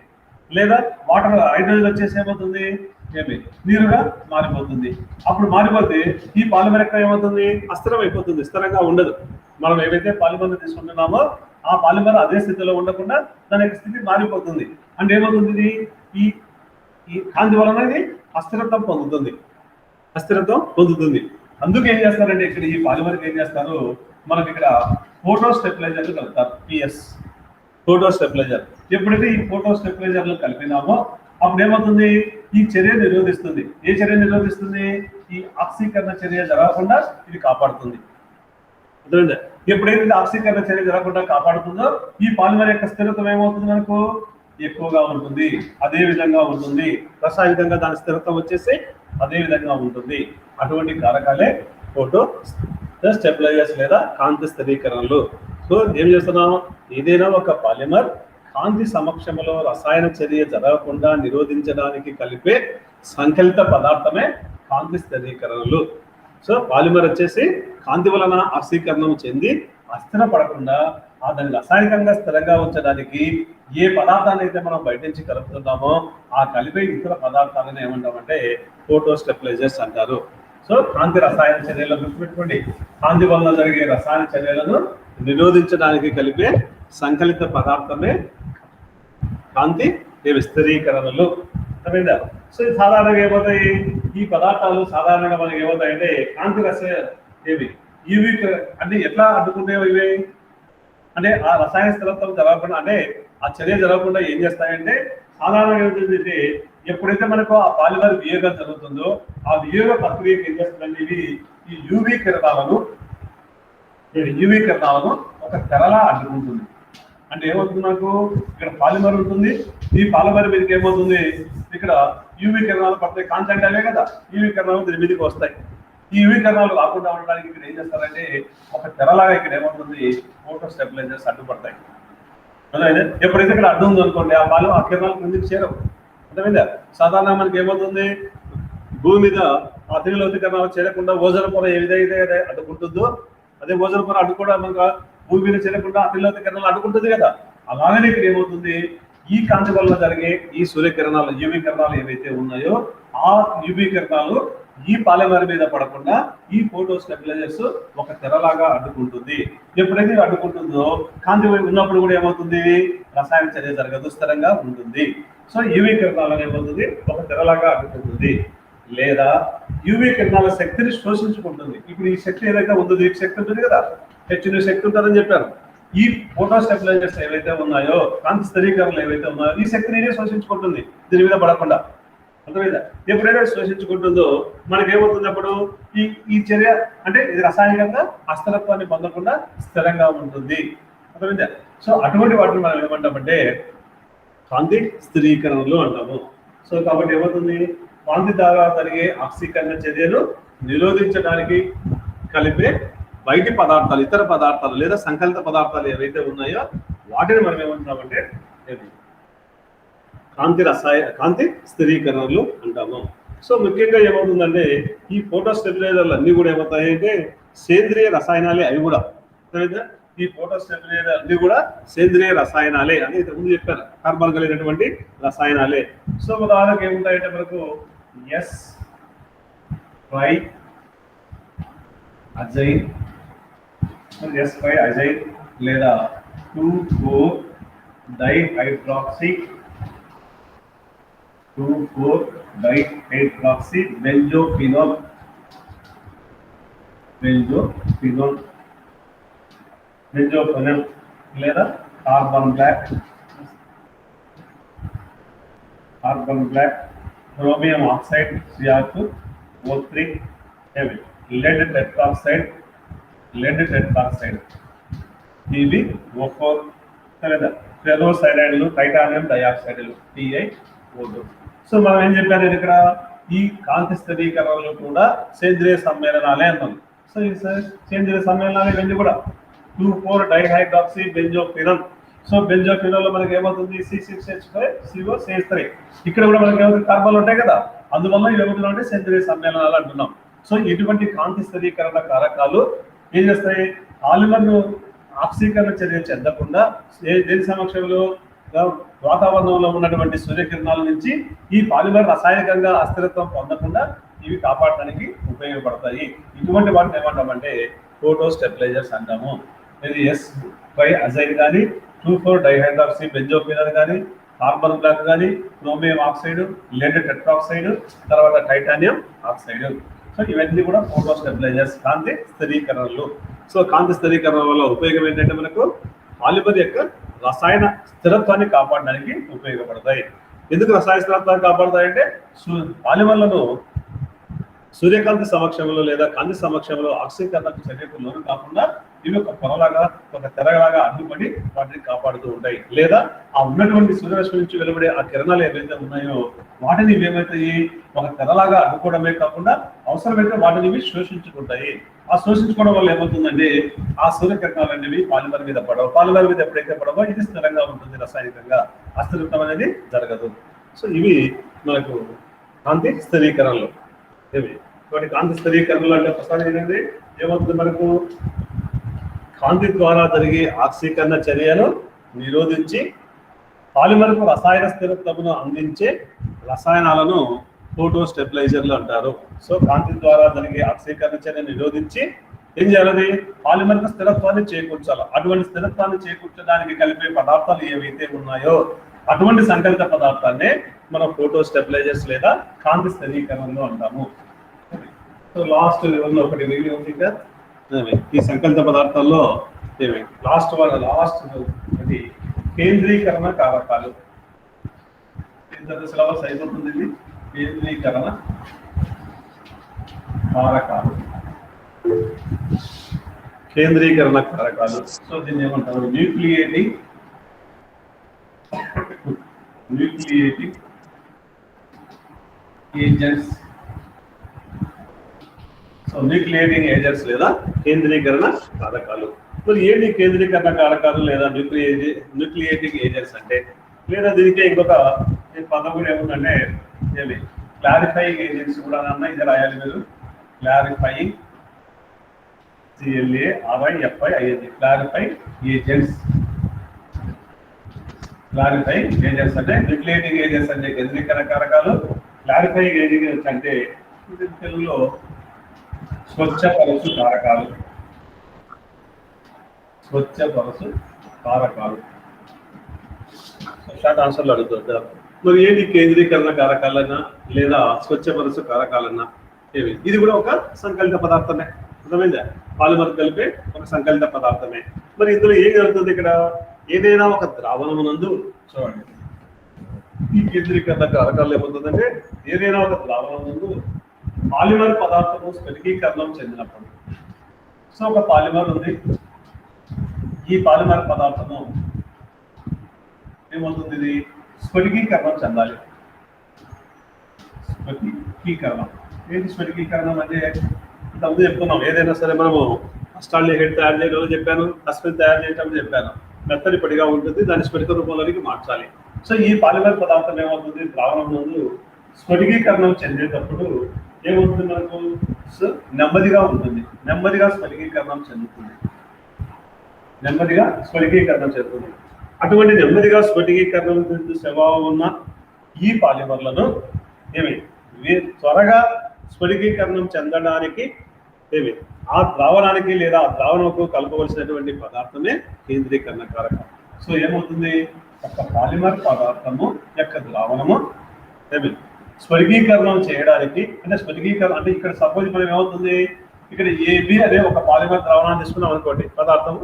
లేదా వాటర్ హైడ్రోజన్ వచ్చేసి ఏమవుతుంది? నీరుగా మారిపోతుంది. అప్పుడు మారిపోతే ఈ పాలిమర్ ఎక్కడ ఏమవుతుంది? అస్థిరం అయిపోతుంది, స్థిరంగా ఉండదు. మనం ఏవైతే పాలిమర్లు తీసుకుంటున్నామో ఆ పాలిమర్ అదే స్థితిలో ఉండకుండా దాని యొక్క స్థితి మారిపోతుంది. అంటే ఏమవుతుంది? ఈ కాంతి వలన ఇది అస్థిరత్వం పొందుతుంది. అందుకు ఏం చేస్తారంటే ఇక్కడ ఈ పాలిమర్కి ఏం చేస్తారు, మనకి ఇక్కడ ఫోటో స్టెబిలైజర్లు కలుపుతారు, పిఎస్ ఫోటో స్టెబిలైజర్. ఎప్పుడైతే ఈ ఫోటో స్టెబిలైజర్లు కలిపినామో అప్పుడు ఏమవుతుంది, ఈ చర్య నిరోధిస్తుంది. ఏ చర్య నిరోధిస్తుంది, ఈ ఆక్సీకరణ చర్య జరగకుండా ఇది కాపాడుతుంది. అర్థమైందా? ఎప్పుడైతే ఆక్సీకరణ చర్య జరగకుండా కాపాడుతుందో ఈ పాలిమర్ యొక్క స్థిరత్వం ఏమవుతుంది, మనకు ఎక్కువగా ఉంటుంది, అదే విధంగా ఉంటుంది. రసాయనికంగా దాని స్థిరత్వం వచ్చేసి అదే విధంగా ఉంటుంది. అటువంటి కారకాలే ఫోటో స్టెబిలైజర్స్ లేదా కాంతి స్థిరీకరణలు. సో ఏం చేస్తున్నాం, ఏదైనా ఒక పాలిమర్ కాంతి సమక్షంలో రసాయన చర్య జరగకుండా నిరోధించడానికి కలిపే సంకలిత పదార్థమే కాంతి స్థిరీకరణలు. సో పాలిమర్ వచ్చేసి కాంతి వలన ఆక్సీకరణం చెంది అస్థిరపడకుండా దాన్ని రసాయనికంగా స్థిరంగా ఉంచడానికి ఏ పదార్థాన్ని అయితే మనం బయట నుంచి కలుపుతున్నామో ఆ కలిపే ఇతర పదార్థాలను ఏమంటామంటే ఫోటో స్టెబిలైజర్స్ అంటారు. సో కాంతి రసాయన చర్యలను గుర్తుపెట్టుకోండి, కాంతి వలన జరిగే రసాయన చర్యలను నిరోధించడానికి కలిపే సంకలిత పదార్థమే కాంతి స్థిరీకరణలు. అర్థమైందా? సో సాధారణంగా ఏమవుతాయి, ఈ పదార్థాలు సాధారణంగా మనకి ఏమవుతాయంటే కాంతి ఏవి ఇవి అంటే ఎట్లా అడ్డుకుంటాయో ఇవి అంటే ఆ రసాయన స్థిరత్వం జరగకుండా అంటే ఆ చర్య జరగకుండా ఏం చేస్తాయంటే సాధారణంగా ఏమిటంటే ఎప్పుడైతే మనకు ఆ పాలిమర్ వియోగం జరుగుతుందో ఆ వియోగ ప్రక్రియకి ఏం చేస్తుందంటే ఇవి ఈ యూవీ కిరణాలను ఒక తెరలా అడ్డుకుంటుంది. అంటే ఏమవుతుంది, మనకు ఇక్కడ పాలిమర్ ఉంటుంది, ఈ పాలిమర్ మీదకి ఏమవుతుంది, ఇక్కడ యూవీ కిరణాలు పడతాయి. కాంతి అంటే అవే కదా, యూవీ కిరణాలు దీని మీదకి వస్తాయి. ఈ యూవీ కిరణాలు రాకుండా ఉండడానికి ఇక్కడ ఏం చేస్తారంటే ఒక తెరలాగా ఇక్కడ ఏమవుతుంది, ఫోటో స్టెబిలైజర్స్ అడ్డుపడతాయి. అదే ఎప్పుడైతే ఇక్కడ అడ్డు ఉంది అనుకోండి ఆ కిరణాలు కిందకి చేరవు. అర్థమైందా? సాధారణంగా మనకి ఏమవుతుంది, భూమి మీద అతిలోతి కిరణాలు చేరకుండా ఓజోన్ పొర ఏ విధంగా అడ్డుకుంటుందో అదే ఓజోన్ పొర అడ్డుకోవడం మనకు భూమి మీద చేరకుండా అతిలోతి కిరణాలు అడ్డుకుంటుంది కదా. అలాగనే ఇక్కడ ఏమవుతుంది, ఈ కాంతి వల్ల జరిగే ఈ సూర్యకిరణాలు యూవీ కిరణాలు ఏవైతే ఉన్నాయో ఆ యూవీ కిరణాలు ఈ పాలిమర్ మీద పడకుండా ఈ ఫోటో స్టెబిలైజర్స్ ఒక తెరలాగా అడ్డుకుంటుంది. ఎప్పుడైతే అడ్డుకుంటుందో కాంతి ఉన్నప్పుడు కూడా ఏమవుతుంది, రసాయన చర్య జరగదు, స్థిరంగా ఉంటుంది. సో యూవీ కిరణాలు ఏమవుతుంది, ఒక తెరలాగా అడ్డుకుంటుంది. లేదా యూవీ కిరణాల శక్తిని శోషించుకుంటుంది. ఇప్పుడు ఈ శక్తి ఏదైతే ఉందో ఈ శక్తి ఉంటుంది కదా, హెచ్ను శక్తి ఉంటుందని చెప్పారు. ఈ ఫోటో స్టెబిలైజర్స్ ఏవైతే ఉన్నాయో కాంతి స్థిరీకరణలు ఏవైతే ఉన్నాయో ఈ శక్తిని శోషించుకుంటుంది దీని మీద పడకుండా. అర్థమైందా? ఎప్పుడైతే శోషించుకుంటుందో మనకేమవుతుంది, అప్పుడు ఈ చర్య అంటే ఇది రసాయనికంగా అస్థిరత్వాన్ని పొందకుండా స్థిరంగా ఉంటుంది. అర్థమైందా? సో అటువంటి వాటిని మనం ఏమంటామంటే కాంతి స్థిరీకరణలు అంటాము. సో కాబట్టి ఏమవుతుంది, కాంతి ద్వారా జరిగే ఆక్సీకరణ చర్యలు నిరోధించడానికి కలిపే బయటి పదార్థాలు ఇతర పదార్థాలు లేదా సంకలిత పదార్థాలు ఏవైతే ఉన్నాయో వాటిని మనం ఏమంటామంటే కాంతి స్థిరీకరణలు అంటాము. సో ముఖ్యంగా ఏమవుతుందంటే ఈ ఫోటో స్టెబిలైజర్లు అన్ని కూడా ఏమవుతాయి అంటే సేంద్రియ రసాయనాలే. అవి కూడా ఈ ఫోటో స్టెబిలైజర్ అన్ని కూడా సేంద్రియ రసాయనాలే అని ముందు చెప్పారు, కార్బన్ కలిగినటువంటి రసాయనాలే. సో ఉదాహరణకు ఏముంటాయంటే మనకు అజైన్ లేదా 2,4-డైహైడ్రాక్సీ బెంజోఫినోల్ లేదా carbon black, chromium oxide CR2O3, lead tetroxide PbO4 లేదా ఫెరోసైనైడ్లు, టైటానియం డయాక్సైడ్లు TiO2. సో మనం ఏం చెప్పారు ఇక్కడ ఈ కాంతి స్థిరీకరణలు కూడా సేంద్రియ సమ్మేళనాలే అన్నాం. సో ఈ సేంద్రియ సమ్మేళనాలే ఇవన్నీ కూడా 2,4-డైహైడ్రాక్సీ బెంజోఫినోల్. సో బెంజోఫినోల్ లో మనకి ఏమవుతుంది, C6H5CO CH3. ఇక్కడ కూడా మనకి ఏమవుతుంది, కార్బన్లు ఉంటాయి కదా, అందువల్ల ఏమవుతుందంటే సేంద్రియ సమ్మేళనాలు అంటున్నాం. సో ఇటువంటి కాంతి స్థిరీకరణ కారకాలు ఏం చేస్తాయి, పాలిమర్ను ఆక్సీకరణ చర్య చెందకుండా దేని సమక్షంలో వాతావరణంలో ఉన్నటువంటి సూర్యకిరణాల నుంచి ఈ పాలిమర్ రసాయనికంగా అస్థిరత్వం పొందకుండా ఇవి కాపాడడానికి ఉపయోగపడతాయి. ఇటువంటి వాటిని ఏమంటామంటే ఫోటో స్టెబిలైజర్స్ అంటాము. ఇది అజైన్ కానీ 2,4-డైహైడ్రాక్సీ బెంజోఫినోల్ కానీ కార్బన్ బ్లాక్ కానీ క్రోమియం ఆక్సైడ్, lead tetroxide, తర్వాత టైటానియం ఆక్సైడ్. సో ఇవన్నీ కూడా ఫోటో స్టెబిలైజర్స్, కాంతి స్థిరీకరణలు. సో కాంతి స్థిరీకరణ వల్ల ఉపయోగం ఏంటంటే మనకు పాలిమర్ యొక్క రసాయన స్థిరత్వాన్ని కాపాడడానికి ఉపయోగపడతాయి. ఎందుకు రసాయన స్థిరత్వాన్ని కాపాడతాయంటే పాలిమర్లను సూర్యకాంతి సమక్షంలో లేదా కాంతి సమక్షంలో ఆక్సీకరణకు చర్యకు లోను కాకుండా ఇవి ఒక పొరలాగా, ఒక తెరలాగా అడ్డుపడి వాటిని కాపాడుతూ ఉంటాయి. లేదా ఆ ఉన్నటువంటి సూర్యరశ్మి నుంచి వెలువడే ఆ కిరణాలు ఏవైతే ఉన్నాయో వాటిని ఇవేమవుతాయి, ఒక తెరలాగా అడ్డుకోవడమే కాకుండా అవసరమైతే వాటిని ఇవి శోషించుకుంటాయి. ఆ శోషించుకోవడం వల్ల ఏమవుతుందంటే ఆ సూర్యకిరణాలు అనేవి పాలిమర్ మీద పడవు. పాలిమర్ మీద ఎప్పుడైతే పడవో ఇది స్థిరంగా ఉంటుంది, రాసాయనికంగా అస్థిరత్వం అనేది జరగదు. సో ఇవి మనకు కాంతి స్థిరీకరణలు. ఇవి కాంతి స్థిరీకరణలు అంటే ఒకసారి ఏంటంటే ఏమవుతుంది, మనకు కాంతి ద్వారా జరిగే ఆక్సీకరణ చర్యను నిరోధించి పాలిమర్కు రసాయన స్థిరత్వమును అందించే రసాయనాలను ఫోటో స్టెబిలైజర్లు అంటారు. సో కాంతి ద్వారా జరిగే ఆక్సీకరణ చర్యను నిరోధించి ఏం చేయాలి, పాలిమర్కు స్థిరత్వాన్ని చేకూర్చాలి. అటువంటి స్థిరత్వాన్ని చేకూర్చడానికి కలిపే పదార్థాలు ఏవైతే ఉన్నాయో అటువంటి సంకలిత పదార్థాన్ని మనం ఫోటో స్టెబిలైజర్స్ లేదా కాంతి స్థిరీకరణలు అంటాము. సో లాస్ట్ లెవెల్లో ఒకటి మిగిలి ఉంది కదా, ఈ సంకలిత పదార్థాల్లో లాస్ట్ అది కేంద్రీకరణ కారకాలు. సిలబస్ అయిపోతుంది ఇది. కేంద్రీకరణ కారకాలు, కేంద్రీకరణ కారకాలు. సో దీన్ని ఏమంటారు, న్యూక్లియేటింగ్ ఏజెంట్స్. సో న్యూక్లియేటింగ్ ఏజెంట్స్ లేదా కేంద్రీకరణ కారకాలు. మరి ఏంటి కేంద్రీకరణ కారకాలు లేదా న్యూక్లియేటింగ్ ఏజెంట్స్ అంటే, లేదా దీనికి ఇంకొక పదం కూడా ఏముందంటే ఏమి క్లారిఫైయింగ్ ఏజెంట్స్ కూడా అన్న ఇది రాయాలి మీరు. Clarifying, CLARIFIING, clarifying agents. Clarifying agents అంటే న్యూక్లియేటింగ్ ఏజెంట్స్ అంటే కేంద్రీకరణ కారకాలు, క్లారిఫైయింగ్ ఏజెంట్స్ అంటే తెలుగులో స్వచ్ఛపరచు కారకాలు. స్వచ్ఛపరచు కారకాలు. షార్ట్ ఆన్సర్లు అడుగుతుంటారు. మరి ఏంటి కేంద్రీకరణ కారకాలన్నా లేదా స్వచ్ఛపరచు కారకాలన్నా ఏమి, ఇది కూడా ఒక సంకలిత పదార్థమే. అర్థమైందా, పాలిమర్ కలిపే ఒక సంకలిత పదార్థమే. మరి ఇందులో ఏం జరుగుతుంది, ఇక్కడ ఏదైనా ఒక ద్రావణమునందు చూడండి, ఈ కేంద్రీకరణ కారకాలు ఏమవుతుందంటే ఏదైనా ఒక ద్రావణమునందు పాలిమర్ పదార్థము స్ఫటికీకరణం చెందినప్పుడు. సో ఒక పాలిమర్ ఉంది, ఈ పాలిమర్ పదార్థము ఏమవుతుంది, ఇది స్ఫటికీకరణం చెందాలి. స్ఫటికీకరణం ఏంటి, స్ఫటికీకరణం అంటే ఇంతకుముందు చెప్తున్నాం, ఏదైనా సరే మనము అస్టాల్డిహైడ్ తయారు చేయడం చెప్పాను, అస్పిరిన్ తయారు చేయడం చెప్పాను. మెత్తడి పొడిగా ఉంటుంది, దాన్ని స్ఫటిక రూపంలోనికి మార్చాలి. సో ఈ పాలిమర్ పదార్థం ఏమవుతుంది, ద్రావణం ముందు స్ఫటికీకరణం చెందేటప్పుడు ఏమవుతుంది, మనకు నెమ్మదిగా ఉంటుంది, నెమ్మదిగా స్ఫటికీకరణం చెందుతుంది, నెమ్మదిగా స్ఫటికీకరణం చెందుతుంది. అటువంటి నెమ్మదిగా స్ఫటికీకరణం చెందు స్వభావం ఉన్న ఈ పాలిమర్లను త్వరగా స్ఫటికీకరణం చెందడానికి ఆ ద్రావణానికి లేదా ఆ ద్రావణకు కలపవలసినటువంటి పదార్థమే కేంద్రీకరణ కారకం. సో ఏమవుతుంది, ఒక పాలిమర్ పదార్థము యొక్క ద్రావణము స్ఫటికీకరణం చేయడానికి, అంటే స్ఫటికీకరణ అంటే ఇక్కడ సపోజ్ మనం ఏమవుతుంది, ఇక్కడ AB అనే ఒక పాలిమర్ ద్రావణాన్ని తీసుకున్నాం అనుకోండి, పదార్థము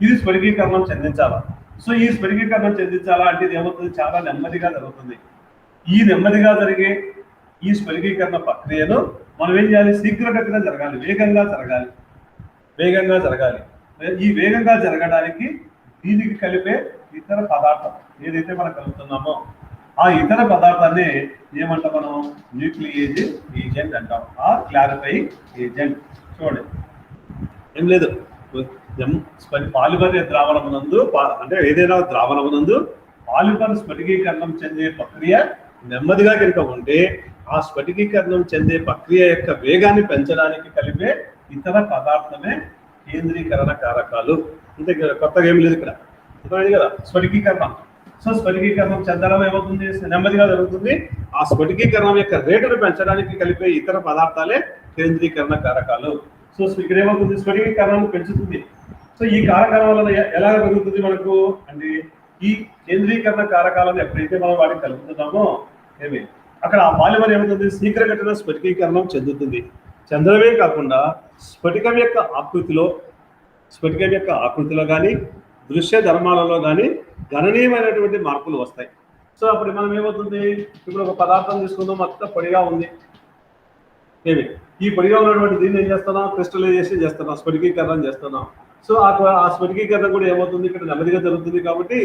ఇది స్ఫటికీకరణం చెందించాలా. సో ఈ స్ఫటికీకరణం చెందించాలా అంటే ఇది ఏమవుతుంది, చాలా నెమ్మదిగా జరుగుతుంది. ఈ నెమ్మదిగా జరిగే ఈ స్ఫటికీకరణ ప్రక్రియను మనం ఏం చేయాలి, శీఘ్రగతిగా జరగాలి, వేగంగా జరగాలి. ఈ వేగంగా జరగడానికి దీనికి కలిపే ఇతర పదార్థం ఏదైతే మనం కలుపుతున్నామో ఆ ఇతర పదార్థాన్ని ఏమంటాం మనం, న్యూక్లియేజ్ ఏజెంట్ అంటాం, ఆ క్లారిఫైయింగ్ ఏజెంట్. చూడండి ఏం లేదు, పాలిమర్ ద్రావణమునందు అంటే ఏదైనా ద్రావణమునందు పాలిమర్ స్ఫటికీకరణం చెందే ప్రక్రియ నెమ్మదిగా కనుక ఉంటే ఆ స్ఫటికీకరణం చెందే ప్రక్రియ యొక్క వేగాన్ని పెంచడానికి కలిపే ఇతర పదార్థమే కేంద్రీకరణ కారకాలు. అంతే కొత్తగా ఏం లేదు ఇక్కడ, అర్థమైంది కదా. స్ఫటికీకరణం, సో స్ఫటికీకరణం చెందడం ఏమవుతుంది, నెమ్మదిగా జరుగుతుంది. ఆ స్ఫటికీకరణం యొక్క రేటును పెంచడానికి కలిపే ఇతర పదార్థాలే కేంద్రీకరణ కారకాలు. సో ఇక్కడ ఏమవుతుంది, స్ఫటికీకరణం పెంచుతుంది. సో ఈ కారకాల వలన ఎలా జరుగుతుంది మనకు అంటే, ఈ కేంద్రీకరణ కారకాలను ఎప్పుడైతే మనం వాటికి కలుపుతున్నామో అక్కడ ఆ పాలిమర్ ఏమవుతుంది, శీఘ్రగతిన స్ఫటికీకరణం చెందుతుంది. చంద్రమే కాకుండా స్ఫటికం యొక్క ఆకృతిలో కానీ దృశ్య ధర్మాలలో కానీ గణనీయమైనటువంటి మార్పులు వస్తాయి. సో అప్పుడు మనం ఏమవుతుంది, ఇప్పుడు ఒక పదార్థం తీసుకుందాం, మొత్తం పొడిగా ఉంది. ఏమి ఈ పొడిగా ఉన్నటువంటి దీన్ని ఏం చేస్తున్నాం, క్రిస్టలైజేషన్ చేస్తున్నాం, స్ఫటికీకరణం చేస్తున్నాం. సో ఆ స్ఫటికీకరణ కూడా ఏమవుతుంది, ఇక్కడ నెమ్మదిగా జరుగుతుంది కాబట్టి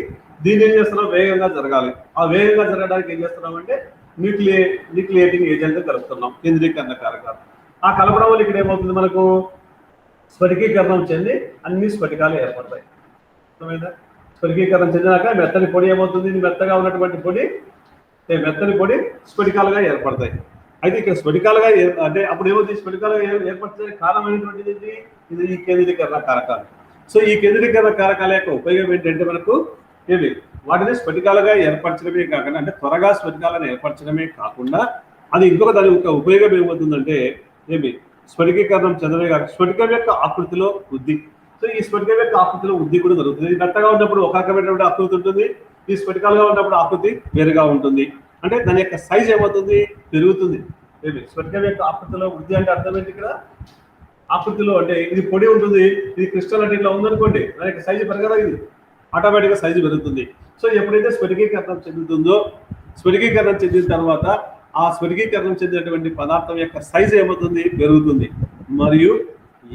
దీన్ని ఏం చేస్తున్నాం, వేగంగా జరగాలి. ఆ వేగంగా జరగడానికి ఏం చేస్తున్నాం అంటే న్యూక్లియేటింగ్ ఏజెంట్ కలుపుతున్నాం, కేంద్రీకరణ కారకాలు. ఆ కలపడం వల్ల ఇక్కడ ఏమవుతుంది, మనకు స్ఫటికీకరణం చెంది అన్ని స్ఫటికాలు ఏర్పడతాయి. అర్థమైందా? స్ఫటికీకరణం చెందినాక మెత్తని పొడి ఏమవుతుంది, మెత్తగా ఉన్నటువంటి మెత్తని పొడి స్ఫటికాలుగా ఏర్పడతాయి. అయితే ఇక్కడ స్ఫటికాలుగా అంటే అప్పుడు ఏమవుతుంది, స్ఫటికాలుగా ఏర్పడతాయి కారణమైనటువంటిది ఇది ఈ కేంద్రీకరణ కారకాలు. సో ఈ కేంద్రీకరణ కారకాల యొక్క ఉపయోగం ఏంటంటే మనకు వాటిని స్ఫటికాలుగా ఏర్పరచడమే కాకుండా, అంటే త్వరగా స్ఫటికాలను ఏర్పరచడమే కాకుండా అది ఇంకొక దాని యొక్క ఉపయోగం ఏమవుతుందంటే స్ఫటికీకరణం చెందడమే కాక స్ఫటికం యొక్క ఆకృతిలో వృద్ధి. సో ఈ స్ఫటికం యొక్క ఆకృతిలో వృద్ధి కూడా జరుగుతుంది. మెత్తగా ఉన్నప్పుడు ఒక రకమైనటువంటి ఆకృతి ఉంటుంది, ఈ స్ఫటికాలుగా ఉన్నప్పుడు ఆకృతి వేరుగా ఉంటుంది. అంటే దాని యొక్క సైజ్ ఏమవుతుంది, పెరుగుతుంది. స్ఫటికం యొక్క ఆకృతిలో వృద్ధి అంటే అర్థం ఏంటి, ఇక్కడ ఆకృతిలో అంటే ఇది పొడి ఉంటుంది, ఇది క్రిస్టల్ అంటే ఇట్లా ఉందనుకోండి, దాని యొక్క సైజు పెరగదా, ఇది ఆటోమేటిక్గా సైజు పెరుగుతుంది. సో ఎప్పుడైతే స్ఫటికీకరణం చెందుతుందో, స్ఫటికీకరణం చెందిన తర్వాత ఆ స్ఫటికీకరణం చెందినటువంటి పదార్థం యొక్క సైజు ఏమవుతుంది, పెరుగుతుంది. మరియు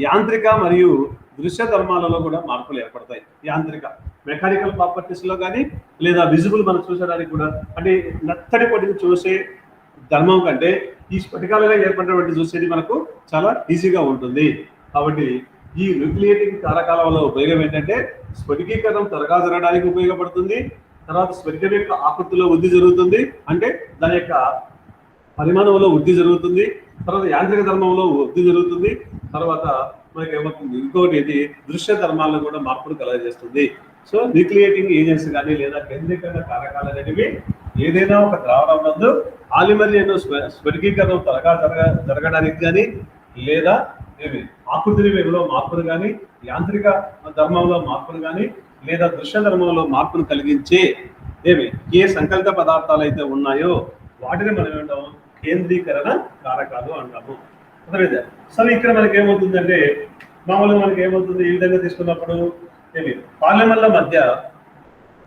యాంత్రిక మరియు దృశ్య ధర్మాలలో కూడా మార్పులు ఏర్పడతాయి. యాంత్రిక మెకానికల్ ప్రాపర్టీస్లో కానీ లేదా విజిబుల్ మనం చూసడానికి కూడా, అంటే నత్తడి పొడిని చూసే ధర్మం కంటే ఈ స్ఫటికాలుగా ఏర్పడినటువంటి చూసేది మనకు చాలా ఈజీగా ఉంటుంది. కాబట్టి ఈ న్యూక్లియేటింగ్ కారకాల వల్ల ఉపయోగం ఏంటంటే స్ఫటికీకరణం త్వరగా జరగడానికి ఉపయోగపడుతుంది. తర్వాత స్ఫటికం యొక్క ఆకృతిలో వృద్ధి జరుగుతుంది, అంటే దాని యొక్క పరిమాణంలో వృద్ధి జరుగుతుంది. తర్వాత యాంత్రిక ధర్మంలో వృద్ధి జరుగుతుంది. తర్వాత మనకి ఏమవుతుంది, ఇంకోటి ఇది దృశ్య ధర్మాలను కూడా మార్పులు కలగజేస్తుంది. సో న్యూక్లియేటింగ్ ఏజెంట్స్ కానీ లేదా కేంద్రీకరణ కారకాలు అనేవి ఏదైనా ఒక ద్రావణం నందు పాలిమర్లను స్ఫటికీకరణం త్వరగా జరగడానికి కానీ లేదా ఆకృతి వేగంలో మార్పులు కానీ యాంత్రిక ధర్మంలో మార్పులు కానీ లేదా దృశ్య ధర్మంలో మార్పును కలిగించే ఏ సంకల్ప పదార్థాలు అయితే ఉన్నాయో వాటిని మనం ఏమంటాము, కేంద్రీకరణ కారకాలు అంటాము. అర్థమైందా? సరే ఇక్కడ మనకి ఏమవుతుందంటే మామూలుగా మనకి ఏమవుతుంది, ఈ విధంగా తీసుకున్నప్పుడు పాలిమర్ల మధ్య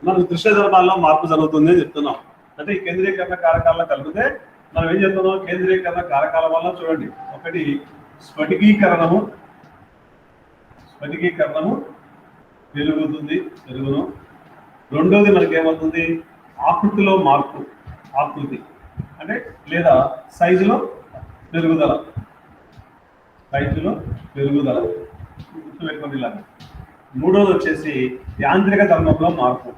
మనకు దృశ్య ధర్మాల్లో మార్పు జరుగుతుంది అని చెప్తున్నాం. అంటే ఈ కేంద్రీకరణ కారకాలను కలిపితే మనం ఏం చెప్తున్నాం, కేంద్రీకరణ కారకాల వల్ల చూడండి, ఒకటి స్ఫటికీకరణము పెరుగును. రెండోది మనకి ఏమవుతుంది, ఆకృతిలో మార్పు, ఆకృతి అంటే లేదా సైజులో పెరుగుదల గుర్తుపెట్టుకోండి ఇలా. మూడోది వచ్చేసి యాంత్రిక ధర్మంలో మార్పు,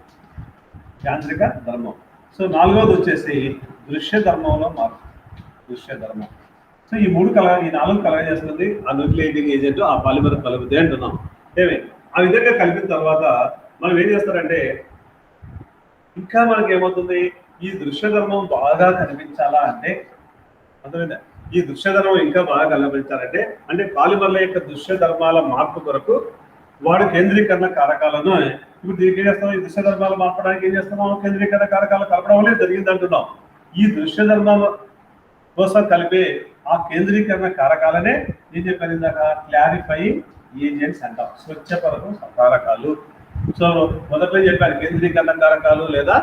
యాంత్రిక ధర్మం. సో నాలుగోది వచ్చేసి దృశ్య ధర్మంలో మార్పు, దృశ్య ధర్మం. సో ఈ నాలుగు కలగజేస్తుంది ఆ న్యూక్లియేటింగ్ ఏజెంట్, ఆ పాలిమర్ కలుపుతే అంటున్నాం. ఆ విధంగా కలిపిన తర్వాత మనం ఏం చేస్తారంటే ఇంకా మనకి ఏమవుతుంది, ఈ దృశ్య ధర్మం బాగా కనిపించాలా అంటే అర్థమైందా, ఈ దృశ్య ధర్మం ఇంకా బాగా కనిపించాలంటే అంటే పాలిమర్ల యొక్క దృశ్య ధర్మాల మార్పు కొరకు వాడు కేంద్రీకరణ కారకాలను ఇప్పుడు దీనికి ఏం చేస్తాం, ఈ దృశ్య ధర్మాలు మార్పడానికి ఏం చేస్తున్నాం, కేంద్రీకరణ కారకాలు కలపడం వల్లే జరిగింది అంటున్నాం. ఈ దృశ్య ధర్మాల కోసం కలిపే ఆ కేంద్రీకరణ కారకాలనే ఏం చెప్పారు ఇందాక, క్లారిఫైయింగ్ ఏజెంట్స్ అంటాం, స్వచ్ఛపరచు కారకాలు. సో మొదట్లో చెప్పాను కేంద్రీకరణ కారకాలు లేదా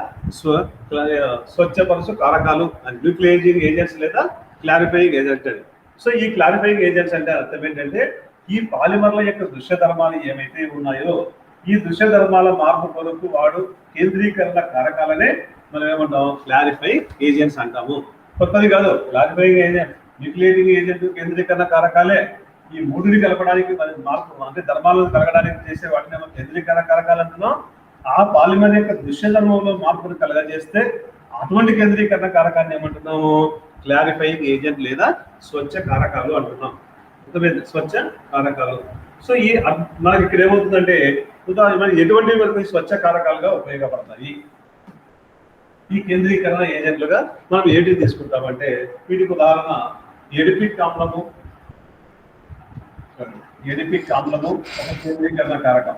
స్వచ్ఛపరచు కారకాలు, న్యూక్లియేటింగ్ ఏజెంట్స్ లేదా క్లారిఫైయింగ్ ఏజెంట్ అని. సో ఈ క్లారిఫైయింగ్ ఏజెంట్స్ అంటే అర్థం ఏంటంటే ఈ పాలిమర్ల యొక్క దృశ్య ధర్మాలు ఏమైతే ఉన్నాయో ఈ దృశ్య ధర్మాల మార్పు కొరకు వాడు కేంద్రీకరణ కారకాలనే మనం ఏమంటాం, క్లారిఫైయింగ్ ఏజెంట్స్ అంటాము. కొత్తది కాదు, క్లారిఫైయింగ్ ఏజెంట్, న్యూక్లియేటింగ్ ఏజెంట్, కేంద్రీకరణ కారకాలే. ఈ మూడుని కలపడానికి మార్పు అంటే ధర్మాలను కలగడానికి చేసే వాటిని మనం కేంద్రీకరణ కారకాలు అంటున్నాం. ఆ పాలిమర్ యొక్క దృశ్య ధర్మంలో మార్పును కలగజేస్తే అటువంటి కేంద్రీకరణ కారకాన్ని ఏమంటున్నాము, క్లారిఫైయింగ్ ఏజెంట్ లేదా స్వచ్ఛ కారకాలు అంటున్నాం. స్వచ్ఛ కారకాలు. సో ఈ మనకి ఇక్కడ ఏమవుతుందంటే ఎటువంటి మనకి స్వచ్ఛ కారకాలుగా ఉపయోగపడతాయి ఈ కేంద్రీకరణ ఏజెంట్లుగా మనం ఏంటి తీసుకుంటామంటే వీటికి ఉదాహరణ ఎడిపిక్ ఆమ్లము ఒక కేంద్రీకరణ కారకం,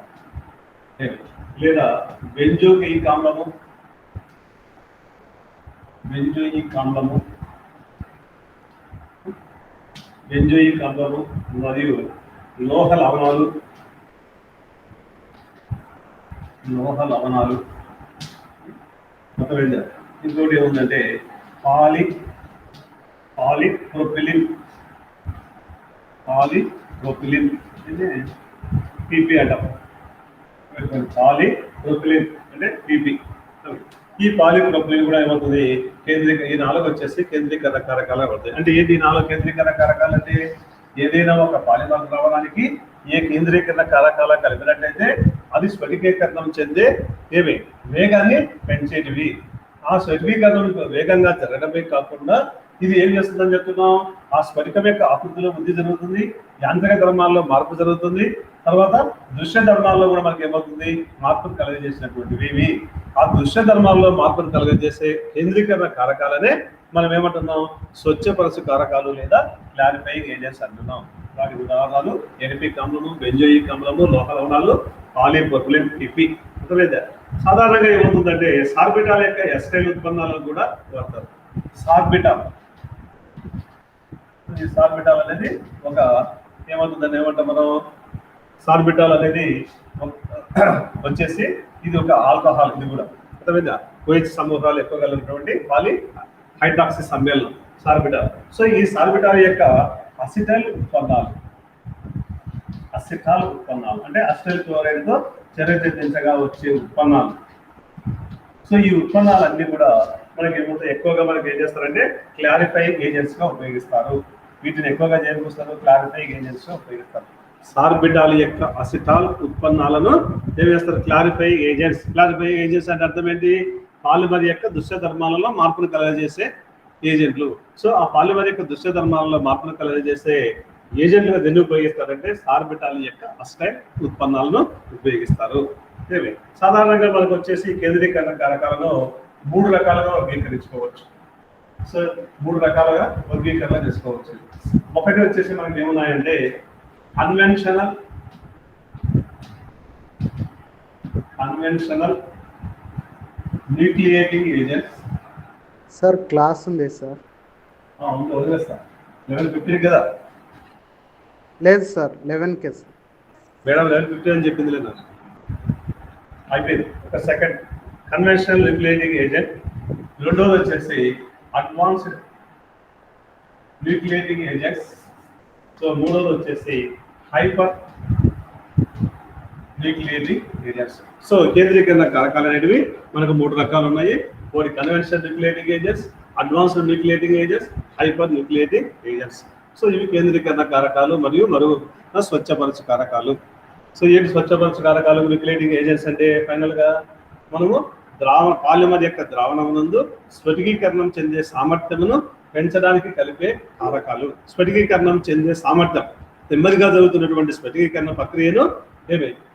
లేదా బెంజోయిక్ ఆమ్లము బెంజోయిక్ ఆమ్లము మరియు లోహ లవణాలు అర్థమైందా? ఇంకోటి ఏముందంటే పాలిప్రొపిలిన్ అంటే పీపీ అంటాం. పాలిప్రొపిలిన్ అంటే పీపీ. ఈ పాలిప్రొపిలిన్ కూడా ఏమవుతుంది, ఈ 4 వచ్చేసి కేంద్రీకరణ కారకాలు అవుతాయి. అంటే ఏంటి 4 కేంద్రీకరణ కారకాలు అంటే, ఏదైనా ఒక పాలిమర్ ద్రావణానికి ఏ కేంద్రీకరణ కారకాల కలిపినట్లయితే అది స్ఫటికీకరణం చెందే వేగాన్ని పెంచేటివి. ఆ స్ఫటికీకరణం వేగంగా జరగడమే కాకుండా ఇది ఏం చేస్తుందని చెప్తున్నాం, ఆ స్ఫటికం యొక్క ఆకృతిలో వృద్ధి జరుగుతుంది, యాంత్రిక ధర్మాల్లో మార్పు జరుగుతుంది, తర్వాత దృశ్య ధర్మాల్లో కూడా మనకి ఏమవుతుంది, మార్పును కలుగజేసినటువంటివి ఇవి. ఆ దృశ్య ధర్మాల్లో మార్పును కలుగజేసే కేంద్రీకరణ కారకాలనే మనం ఏమంటున్నాం, స్వచ్ఛపరచు కారకాలు లేదా క్లారిఫైయింగ్ ఏజెంట్స్ అంటున్నాం. వాటి ఉదాహరణలు ఎనిపిక్ ఆమ్లము, బెంజోయిక్ ఆమ్లము, లోహ లవణాలు, పాలిప్రొపిలిన్, పీపీ. అర్థమైందా? సాధారణంగా ఏమవుతుందంటే సార్బిటాల యొక్క ఎస్టైల్ ఉత్పన్నాలను కూడా వాడతారు. సార్బిటాల్ అనేది ఒక ఏమవుతుందని ఏమంటాం మనం, సార్బిటాల్ అనేది వచ్చేసి ఇది ఒక ఆల్కహాల్. ఇది కూడా అర్థమైందా? OH సమూహాలు ఎక్కువ కలిగినటువంటి పాలి హైడ్రాక్సీ సమ్మేళనం సార్బిటాల్. సో ఈ సార్బిటాల్ యొక్క అసిటైల్ ఉత్పన్నాలు అంటే అసిటైల్ క్లోరైడ్ తో చర్యదించగా వచ్చే ఉత్పన్నాలు. సో ఈ ఉత్పన్నాలన్నీ కూడా మనకి ఏమవుతాయి, ఎక్కువగా మనకి ఏం చేస్తారంటే క్లారిఫైయింగ్ ఏజెంట్స్ గా ఉపయోగిస్తారు. వీటిని ఎక్కువగా చేస్తారు, క్లారిఫైయింగ్ ఏజెంట్స్ గా ఉపయోగిస్తారు. సార్బిటాల్ యొక్క అసిటాల్ ఉత్పన్నాలను ఏం చేస్తారు, క్లారిఫైయింగ్ ఏజెంట్స్ అంటే అర్థం ఏంటి, పాలిమర్ యొక్క దృశ్య ధర్మాలలో మార్పును కలగజేసే ఏజెంట్లు. సో ఆ పాలిమర్ యొక్క దృశ్య ధర్మాలలో మార్పును కలగజేసే ఏజెంట్లుగా దేన్ని ఉపయోగిస్తారంటే సార్బిటాల్ యొక్క అసిటైల్ ఉత్పన్నాలను ఉపయోగిస్తారు. సాధారణంగా మనకు వచ్చేసి కేంద్రీకరణ కారకాలను 3 రకాలుగా వర్గీకరించుకోవచ్చు. సో 3 రకాలుగా వర్గీకరణ చేసుకోవచ్చు. ఒకటి వచ్చేసి మనకి ఏమున్నాయంటే conventional nucleating agents. Sir class ఉంది సార్. వదిలేస్తా. 11:50 కదా? లేదు సార్, 11కే సార్. మేడం 11:50 అని చెప్పింది లేదు, అయిపోయింది. ఒక సెకండ్. Conventional న్యూక్లియేటింగ్ agent. రెండోది వచ్చేసి అడ్వాన్స్డ్ న్యూక్లియేటింగ్ ఏజెంట్స్. సో మూడోది వచ్చేసి హైపర్ న్యూక్లియేటింగ్ ఏజెంట్స్. సో కేంద్రీకరణ కారకాలు అనేటివి మనకు 3 రకాలు ఉన్నాయి. ఒకటి conventional nucleating agents, advanced nucleating agents, hyper nucleating agents. So ఇవి కేంద్రీకరణ కారకాలు మరియు స్వచ్ఛపరచు కారకాలు. సో ఏంటి స్వచ్ఛపరచు కారకాలు, న్యూక్లియేటింగ్ ఏజెంట్స్ అంటే ఫైనల్ గా మనము పాలిమర్ యొక్క ద్రావణమునందు స్ఫటికీకరణం చెందే సామర్థ్యమును పెంచడానికి కలిపే కారకాలు. స్ఫటికీకరణం చెందే సామర్థ్యం, నెమ్మదిగా జరుగుతున్నటువంటి స్ఫటికీకరణ ప్రక్రియను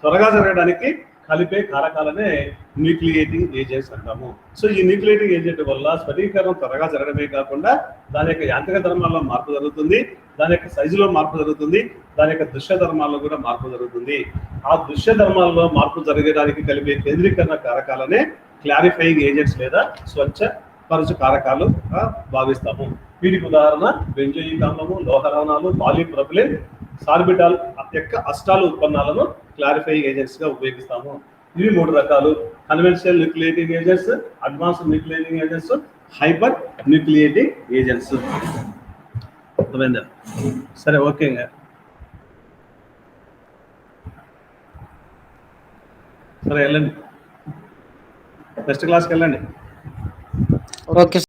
త్వరగా జరగడానికి కలిపే కారకాలనే న్యూక్లియేటింగ్ ఏజెంట్స్ అంటాము. సో ఈ న్యూక్లియేటింగ్ ఏజెంట్ వల్ల స్ఫటికీకరణం త్వరగా జరగడమే కాకుండా దాని యొక్క యాంత్రిక ధర్మాల్లో మార్పు జరుగుతుంది, దాని యొక్క సైజులో మార్పు జరుగుతుంది, దాని యొక్క దృశ్య ధర్మాల్లో కూడా మార్పు జరుగుతుంది. ఆ దృశ్య ధర్మాల్లో మార్పు జరగడానికి కలిపే కేంద్రీకరణ కారకాలనే క్లారిఫైయింగ్ ఏజెంట్స్ లేదా స్వచ్ఛపరచు కారకాలు భావిస్తాము. వీటికి ఉదాహరణ బెంజోయిక్ ఆమ్లము, లోహ లవణాలు, పాలిప్రొపిలిన్, సార్బిటాల్ యొక్క అసిటాల్ ఉత్పన్నాలను క్లారిఫైయింగ్ ఏజెంట్స్ గా ఉపయోగిస్తాము. ఇవి 3 రకాలు: conventional nucleating agents, advanced nucleating agents, hyper nucleating agents. అర్థమైందా? సరే, ఓకే. సరే వెళ్ళండి, నెక్స్ట్ క్లాస్కి వెళ్ళండి. ఓకే.